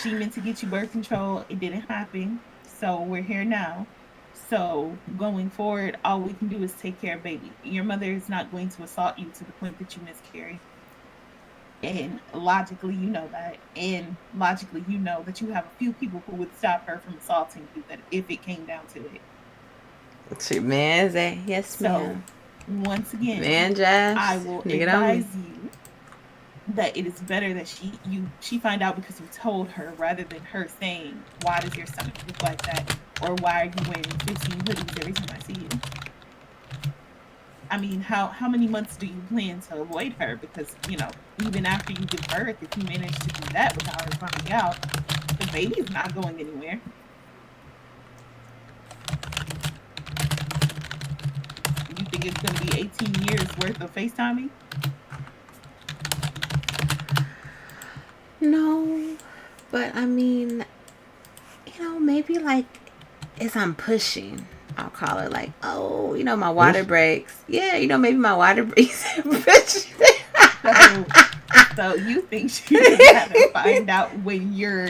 she meant to get you birth control. It didn't happen. So we're here now. So going forward, all we can do is take care of baby. Your mother is not going to assault you to the point that you miscarry. And logically, you know that. And logically, you know that you have a few people who would stop her from assaulting you, that if it came down to it. Man, say yes, So ma'am. once again, Man, Jazz, I will you get on me. advise you that it is better that she find out because you told her, rather than her saying, "Why does your stomach look like that?" or "Why are you wearing 15 hoodies every time I see you?" I mean, how many months do you plan to avoid her? Because even after you give birth, if you manage to do that without her finding out, the baby's not going anywhere. You think it's going to be 18 years worth of FaceTiming? No, but I mean, maybe like as I'm pushing, I'll call it like, oh, my water Push? breaks. Yeah, maybe my water breaks. Push. So you think she would rather find out when you're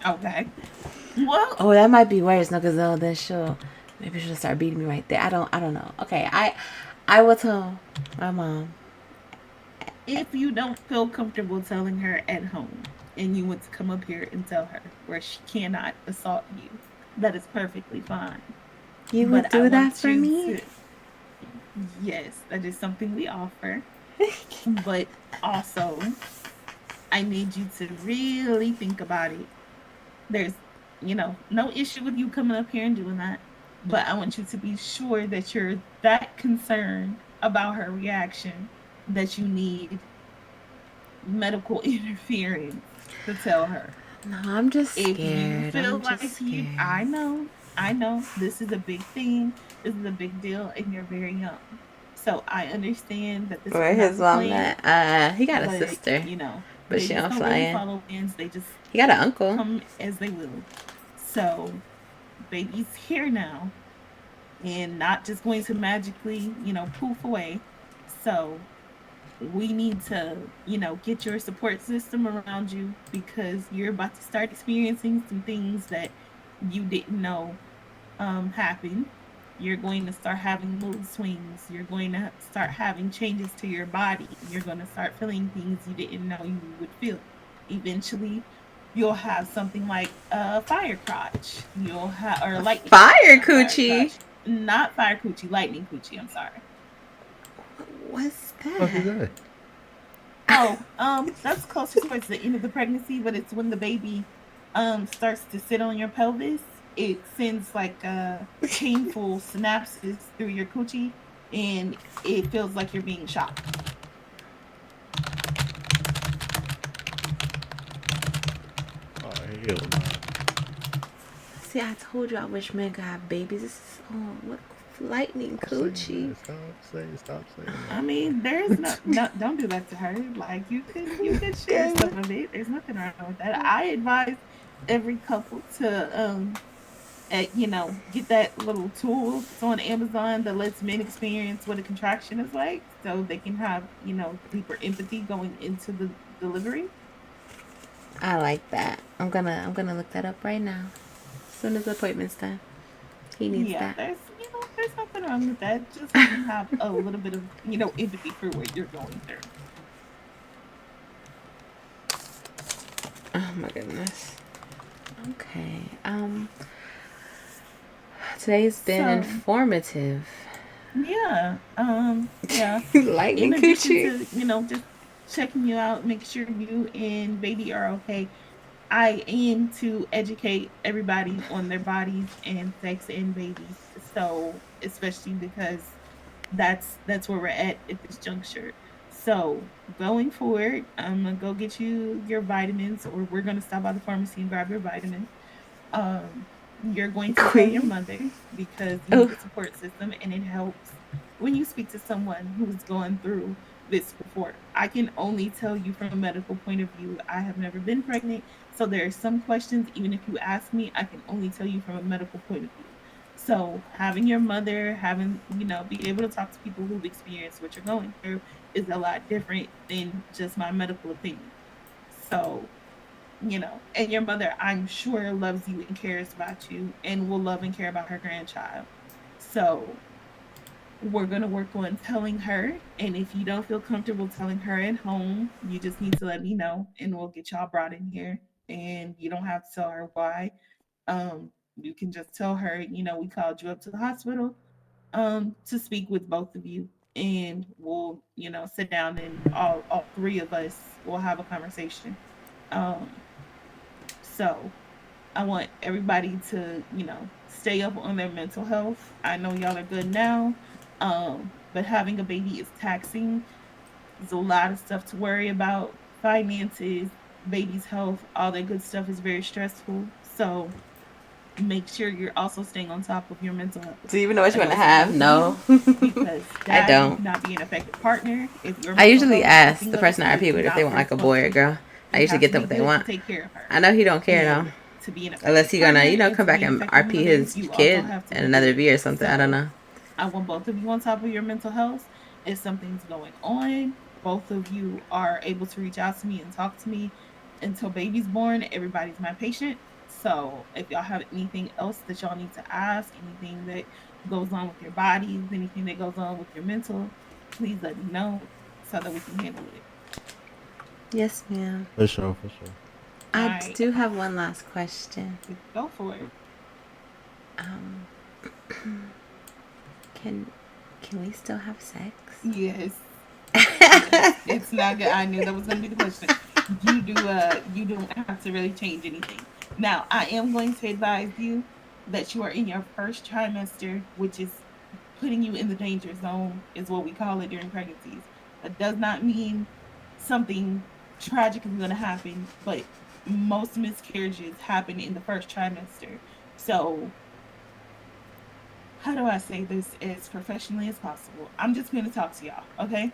okay? Well, Oh, that might be worse. No, because then maybe she'll start beating me right there. I don't know. Okay, I will tell my mom. if you don't feel comfortable telling her at home and you want to come up here and tell her where she cannot assault you, that is perfectly fine. You would But I do that want for you me? to, yes, that is something we offer. But also, I need you to really think about it. There's, no issue with you coming up here and doing that. But I want you to be sure that you're that concerned about her reaction that you need medical interference to tell her. No, I'm just If you scared. feel I'm like just you, scared. I know, this is a big thing. This is a big deal, and you're very young. So I understand that this was Where not his the mom plan, at? He got a but sister, but she babies don't don't really flying. follow plans. They just He got an uncle. come as they will. So baby's here now and not just going to magically, poof away. So we need to, get your support system around you because you're about to start experiencing some things that you didn't know happen. You're going to start having mood swings. You're going to start having changes to your body. You're going to start feeling things you didn't know you would feel. Eventually, you'll have something like a fire crotch. You'll have or lightning crotch, Fire not fire coochie. crotch, not fire coochie, lightning coochie. I'm sorry. What's What is that? that? Oh, that's closer towards the end of the pregnancy, but it's when the baby starts to sit on your pelvis. It sends like painful synapses through your coochie, and it feels like you're being shocked. Oh hell no. See, I told you I wish men could have babies. This is what lightning Stop saying coochie. that. Stop saying I that. mean, there's no, don't do that to her. Like you could share some of it. There's nothing wrong with that. I advise every couple to get that little tool that's on Amazon that lets men experience what a contraction is like, so they can have deeper empathy going into the delivery. I like that. I'm gonna look that up right now. As soon as the appointment's done. He needs Yeah, that. there's nothing wrong with that. Just so you have a little bit of, empathy for what you're going through. Oh my goodness. Okay. Today's been So- informative. Yeah. Yeah. Lightning In addition coochie. to, just checking you out, make sure you and baby are okay. I aim to educate everybody on their bodies and sex and babies. So, especially because that's where we're at this juncture. So, going forward, I'm gonna go get you your vitamins, or we're gonna stop by the pharmacy and grab your vitamins. um, you're going to tell your Queen. mother because you Oh, need a support system, and it helps when you speak to someone who's gone through this before. I can only tell you from a medical point of view. I have never been pregnant, so there are some questions, even if you ask me, I can only tell you from a medical point of view. So having your mother, be able to talk to people who've experienced what you're going through is a lot different than just my medical opinion. So, and your mother, I'm sure, loves you and cares about you and will love and care about her grandchild. So we're going to work on telling her. And if you don't feel comfortable telling her at home, you just need to let me know and we'll get y'all brought in here. And you don't have to tell her why. You can just tell her, we called you up to the hospital to speak with both of you. And we'll, sit down and all three of us will have a conversation. Um, so I want everybody to, stay up on their mental health. I know y'all are good now, but having a baby is taxing. There's a lot of stuff to worry about. Finances, baby's health, all that good stuff is very stressful. So make sure you're also staying on top of your mental health. do you even know what I you know want to it's for have? both of No. you because I dad, you don't. cannot be an effective partner if your I mental usually health is ask acting the up. person I It repeat with if they cannot want like a boy or function. girl. I You usually have get to them be what they good to want. take care of her. I know he don't care though. And to be an Unless effective he gonna, partner come and to back be an and effective RP mother, his you also kid have to in be another good. V or something. I don't So know. I want both of you on top of your mental health. If something's going on, both of you are able to reach out to me and talk to me. Until baby's born, everybody's my patient. So if y'all have anything else that y'all need to ask, anything that goes on with your bodies, anything that goes on with your mental, please let me know so that we can handle it. Yes, ma'am. For sure, for sure. All I right, do have one last question. go for it. Um, can can we still have sex? Yes. Yes, it's not good. I knew that was going to be the question. You don't have to really change anything. Now, I am going to advise you that you are in your first trimester, which is putting you in the danger zone, is what we call it during pregnancies. That does not mean something tragic is going to happen, but most miscarriages happen in the first trimester. So, how do I say this as professionally as possible? I'm just going to talk to y'all, okay?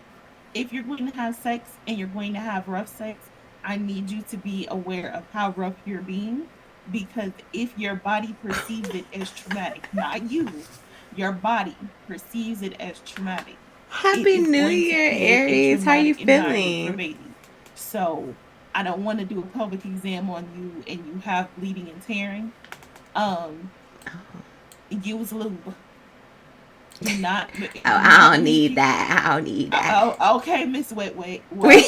If you're going to have sex and you're going to have rough sex, I need you to be aware of how rough you're being, because if your body perceives it as traumatic, not you, your body perceives it as traumatic, it Happy is New going to Year, create a Aries. How are you traumatic environment for feeling? baby. So I don't want to do a pelvic exam on you and you have bleeding and tearing. Um, use lube. Do I not don't leave need people. that. I don't need that. Oh, okay, Miss Wet Wet. We Well,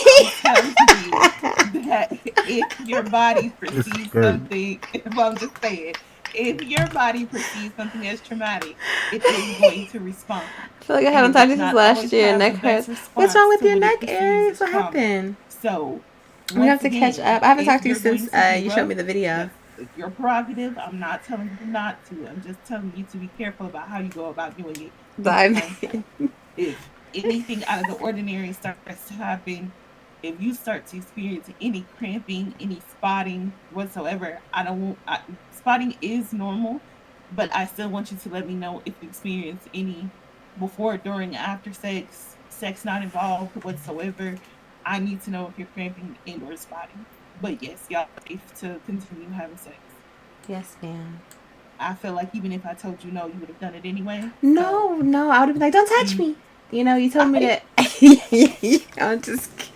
I'm telling you that if your body This is perceives great. something, if I'm just saying, if your body perceives something as traumatic, it is going to respond. I feel like I And haven't it talked does to you since not last always year. have Neck the best hurts. What's wrong response with to your what it neck, perceives Aries? as What trauma. happened? So, We once have to catch again, up. I haven't if talked to you you're since going to be you showed rough, me the video. that's your prerogative. I'm not telling you not to. I'm just telling you to be careful about how you go about doing it, Dive because in. if anything out of the ordinary starts to happen, if you start to experience any cramping, any spotting whatsoever, I don't want spotting is normal, but I still want you to let me know if you experience any before, during, after sex, sex not involved whatsoever. I need to know if you're cramping and or spotting. But yes, y'all are safe to continue having sex. Yes, ma'am. I feel like even if I told you no, you would have done it anyway. So No, no. I would have been like, don't touch mm, me. You told me I to. I'm just kidding.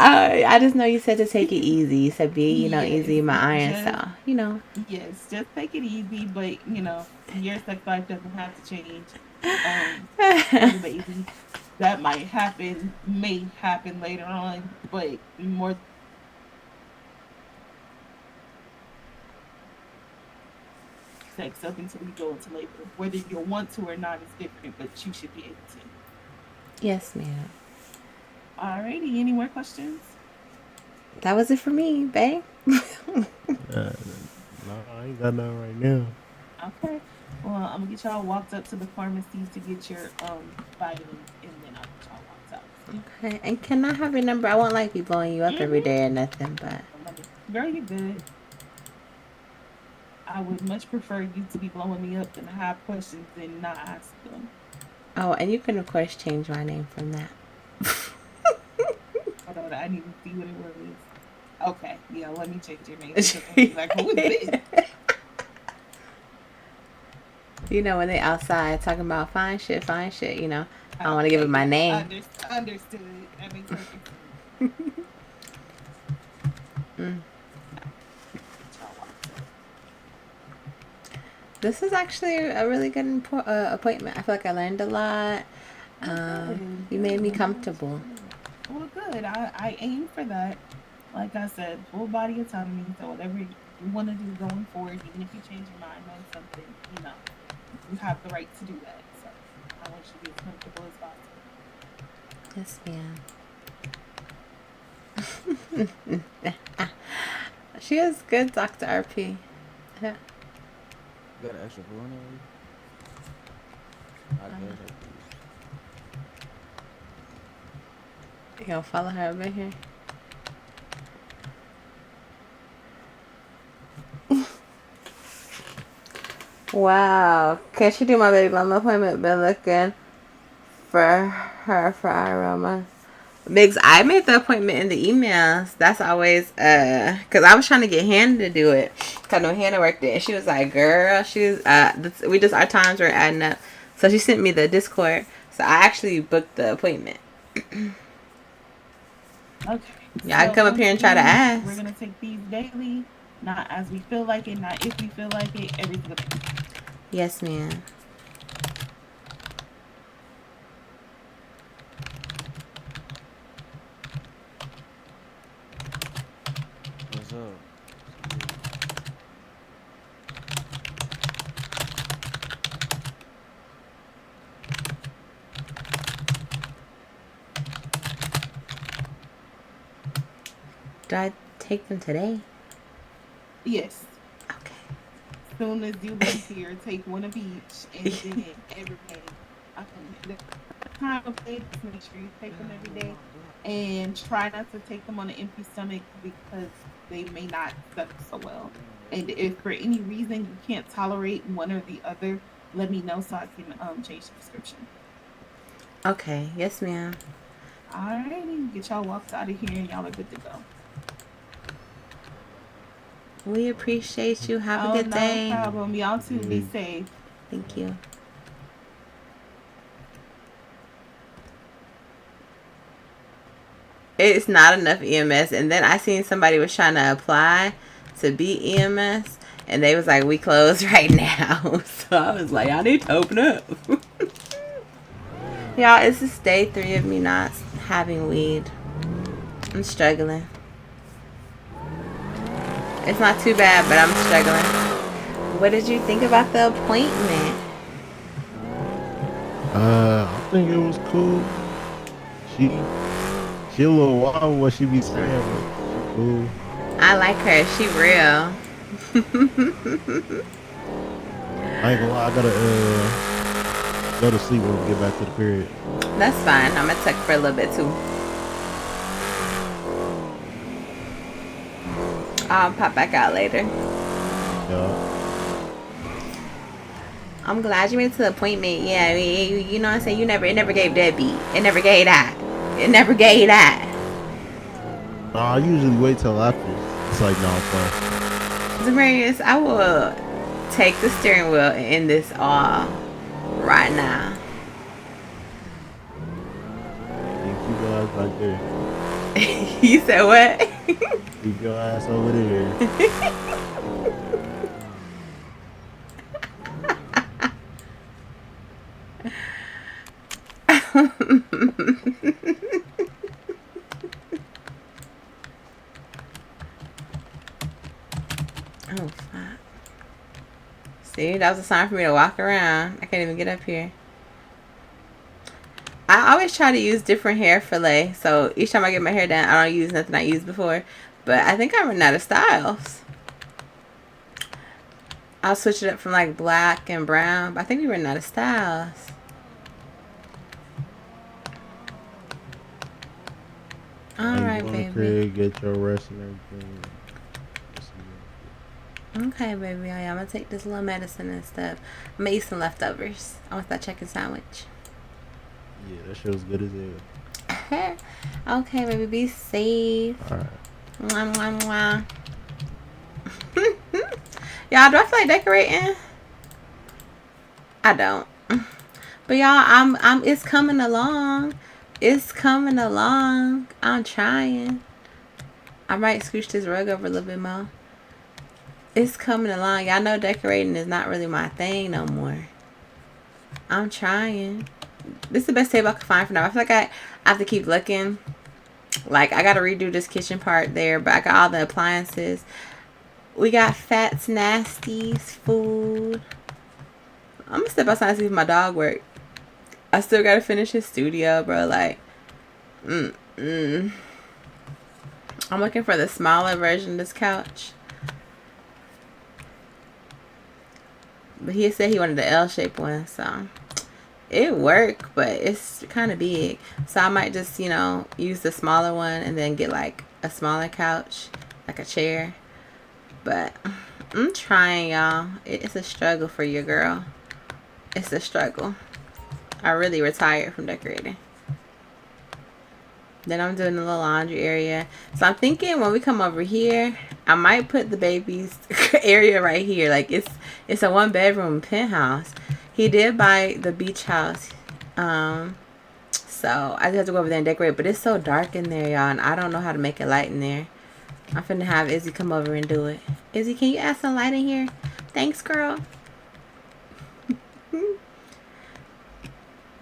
I just know you said to take it easy. You said be, Yes, easy my iron. just So, yes, just take it easy. But your sex life doesn't have to change. For the baby, that may happen later on, but more sex up until you go into labor. Whether you want to or not is different, but you should be able to. Yes, ma'am. Alrighty, any more questions? That was it for me, babe. No, I ain't got nothing right now. Okay. Well, I'm gonna get y'all walked up to the pharmacy to get your vitamins, and then I'll get y'all walked out. Okay. And can I have your number? I won't like be blowing you up every day or nothing, but. Girl, you good. I would much prefer you to be blowing me up than to have questions and not ask them. Oh, and you can, of course, change my name from that. Hold on, I need to see what it was. Okay, yeah, let me change your name. Be like, who is this? When they outside talking about fine shit, I don't want to give it my name. Understood. That makes perfect sense. Mm. This is actually a really good appointment. I feel like I learned a lot. You made me comfortable. Well, good. I aim for that. Like I said, full body autonomy. So whatever you want to do going forward, even if you change your mind on something, you have the right to do that. So I want you to be as comfortable as possible. Yes, ma'am. She is good, Dr. RP. Yeah. Got an extra balloon already? I guess You gonna follow her over here? Wow. Can she do my baby mama appointment? Been looking for her for aroma. Biggs, I made the appointment in the emails. That's always because I was trying to get Hannah to do it. Cause I know Hannah worked it, and she was like, "Girl, our times were adding up." So she sent me the Discord. So I actually booked the appointment. Okay. Yeah, I can come up here and try to ask. We're gonna take these daily, not as we feel like it, not if we feel like it. Every single day. Yes, ma'am. what's up? Do I take them today? Yes. Okay. As soon as you leave here, take one of each, and then every day. The time of day, just make sure you take them every day, and try not to take them on an empty stomach because they may not settle so well. And if for any reason you can't tolerate one or the other, let me know so I can change the prescription. Okay. Yes, ma'am. Alrighty, get y'all walked out of here, and y'all are good to go. We appreciate you. Have a good day. No problem. Y'all too. Be safe. Thank you. It's not enough EMS. And then I seen somebody was trying to apply to be EMS, and they was like, "We closed right now." So I was like, "I need to open up." Y'all, it's this day 3 of me not having weed. I'm struggling. It's not too bad, but I'm struggling. What did you think about the appointment? I think it was cool. She a little wild what she be saying, but she cool. I like her. She real. I ain't gonna lie, I gotta go to sleep when we get back to the period. That's fine. I'm gonna tuck for a little bit too. I'll pop back out later. Yeah. I'm glad you went to the appointment. Yeah, you know what I'm saying? It never gave that beat. It never gave that. It never gave that. Nah, I usually wait till after. It's like, no, I'm fine. Demarius, I will take the steering wheel and end this all right now. You keep your eyes right there. You said what? Keep your ass over there. Oh, fuck. See, that was a sign for me to walk around. I can't even get up here. I always try to use different hair fillet, so each time I get my hair done, I don't use nothing I used before. But I think I'm running out of styles. I'll switch it up from like black and brown, but I think we're running out of styles. All right, You go in the baby. crib, get your rest and everything. Okay, baby. I'm gonna take this little medicine and stuff. I'm gonna eat some leftovers. I want that chicken sandwich. Yeah, that shit was good as hell. Okay, baby. Be safe. Alright. Mwah, mwah, mwah. Y'all, do I feel like decorating? I don't. But y'all, I'm it's coming along. It's coming along. I'm trying. I might scooch this rug over a little bit more. It's coming along. Y'all know decorating is not really my thing no more. I'm trying. This is the best table I can find for now. I feel like I have to keep looking. Like, I got to redo this kitchen part there. But I got all the appliances. We got Fats Nasties food. I'm going to step outside and see if my dog work. I still got to finish his studio, bro. Like, I'm looking for the smaller version of this couch. But he said he wanted the L-shaped one, so it worked, but it's kind of big. So I might just, you know, use the smaller one and then get like a smaller couch, like a chair. But I'm trying, y'all. It's a struggle for your girl. It's a struggle. I really retired from decorating. Then I'm doing the little laundry area. So I'm thinking when we come over here, I might put the baby's area right here. Like it's a 1-bedroom penthouse. He did buy the beach house. So I just have to go over there and decorate. But it's so dark in there, y'all. And I don't know how to make it light in there. I'm finna have Izzy come over and do it. Izzy, can you add some light in here? Thanks, girl.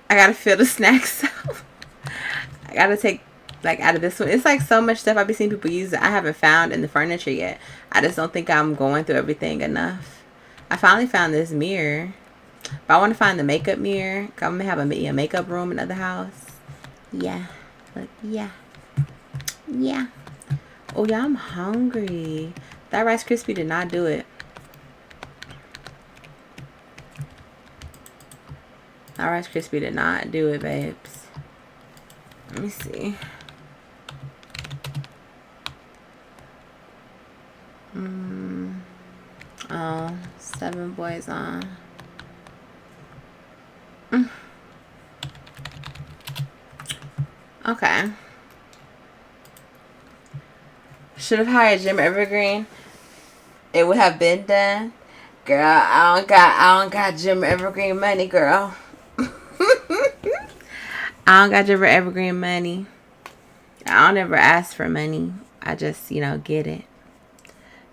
I gotta fill the snacks out. I gotta take like out of this one. It's like so much stuff I've been seeing people use that I haven't found in the furniture yet. I just don't think I'm going through everything enough. I finally found this mirror. But I want to find the makeup mirror. I'm gonna have a makeup room in the other house. Yeah. Look, yeah. Yeah. Oh yeah, I'm hungry. That Rice Krispie did not do it. That Rice Krispie did not do it, babes. Let me see. Oh, 7 boys on. Okay. Should have hired Jim Evergreen. It would have been done. Girl, I don't got Jim Evergreen money, girl. I don't got Jim Evergreen money. I don't ever ask for money. I just, you know, get it.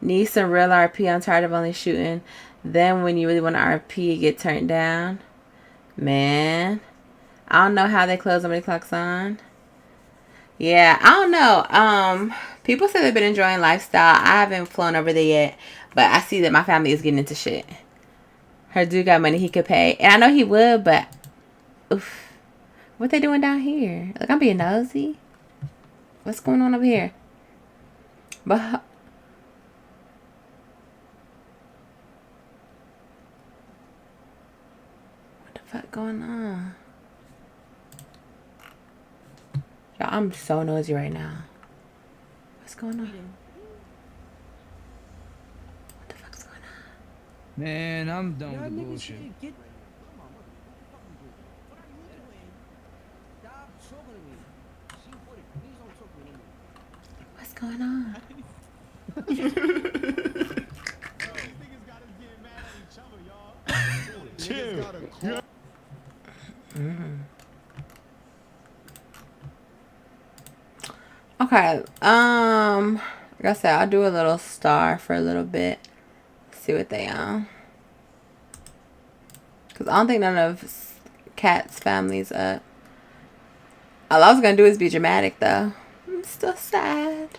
Need some real RP. I'm tired of only shooting. Then when you really want to RP, get turned down. Man. I don't know how they close somebody clocks on. Yeah, I don't know. People say they've been enjoying lifestyle. I haven't flown over there yet. But I see that my family is getting into shit. Her dude got money he could pay. And I know he would, but oof. What they doing down here? Like, I'm being nosy. What's going on over here? But what the fuck going on? Y'all, I'm so nosy right now. What's going on? What the fuck's going on? Man, I'm done with the bullshit. What's going on? Okay. Okay. Like I said, I'll do a little star for a little bit. See what they Cause I don't think none of Cat's family's up. All I was gonna do is be dramatic though. I'm still sad.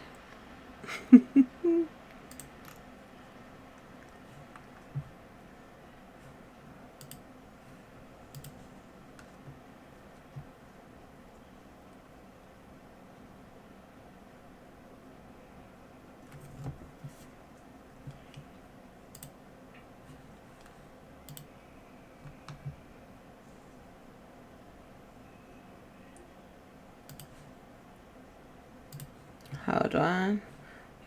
Hold on.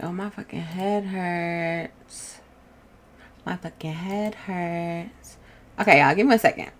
Yo, my fucking head hurts. My fucking head hurts. Okay, y'all, give me a second.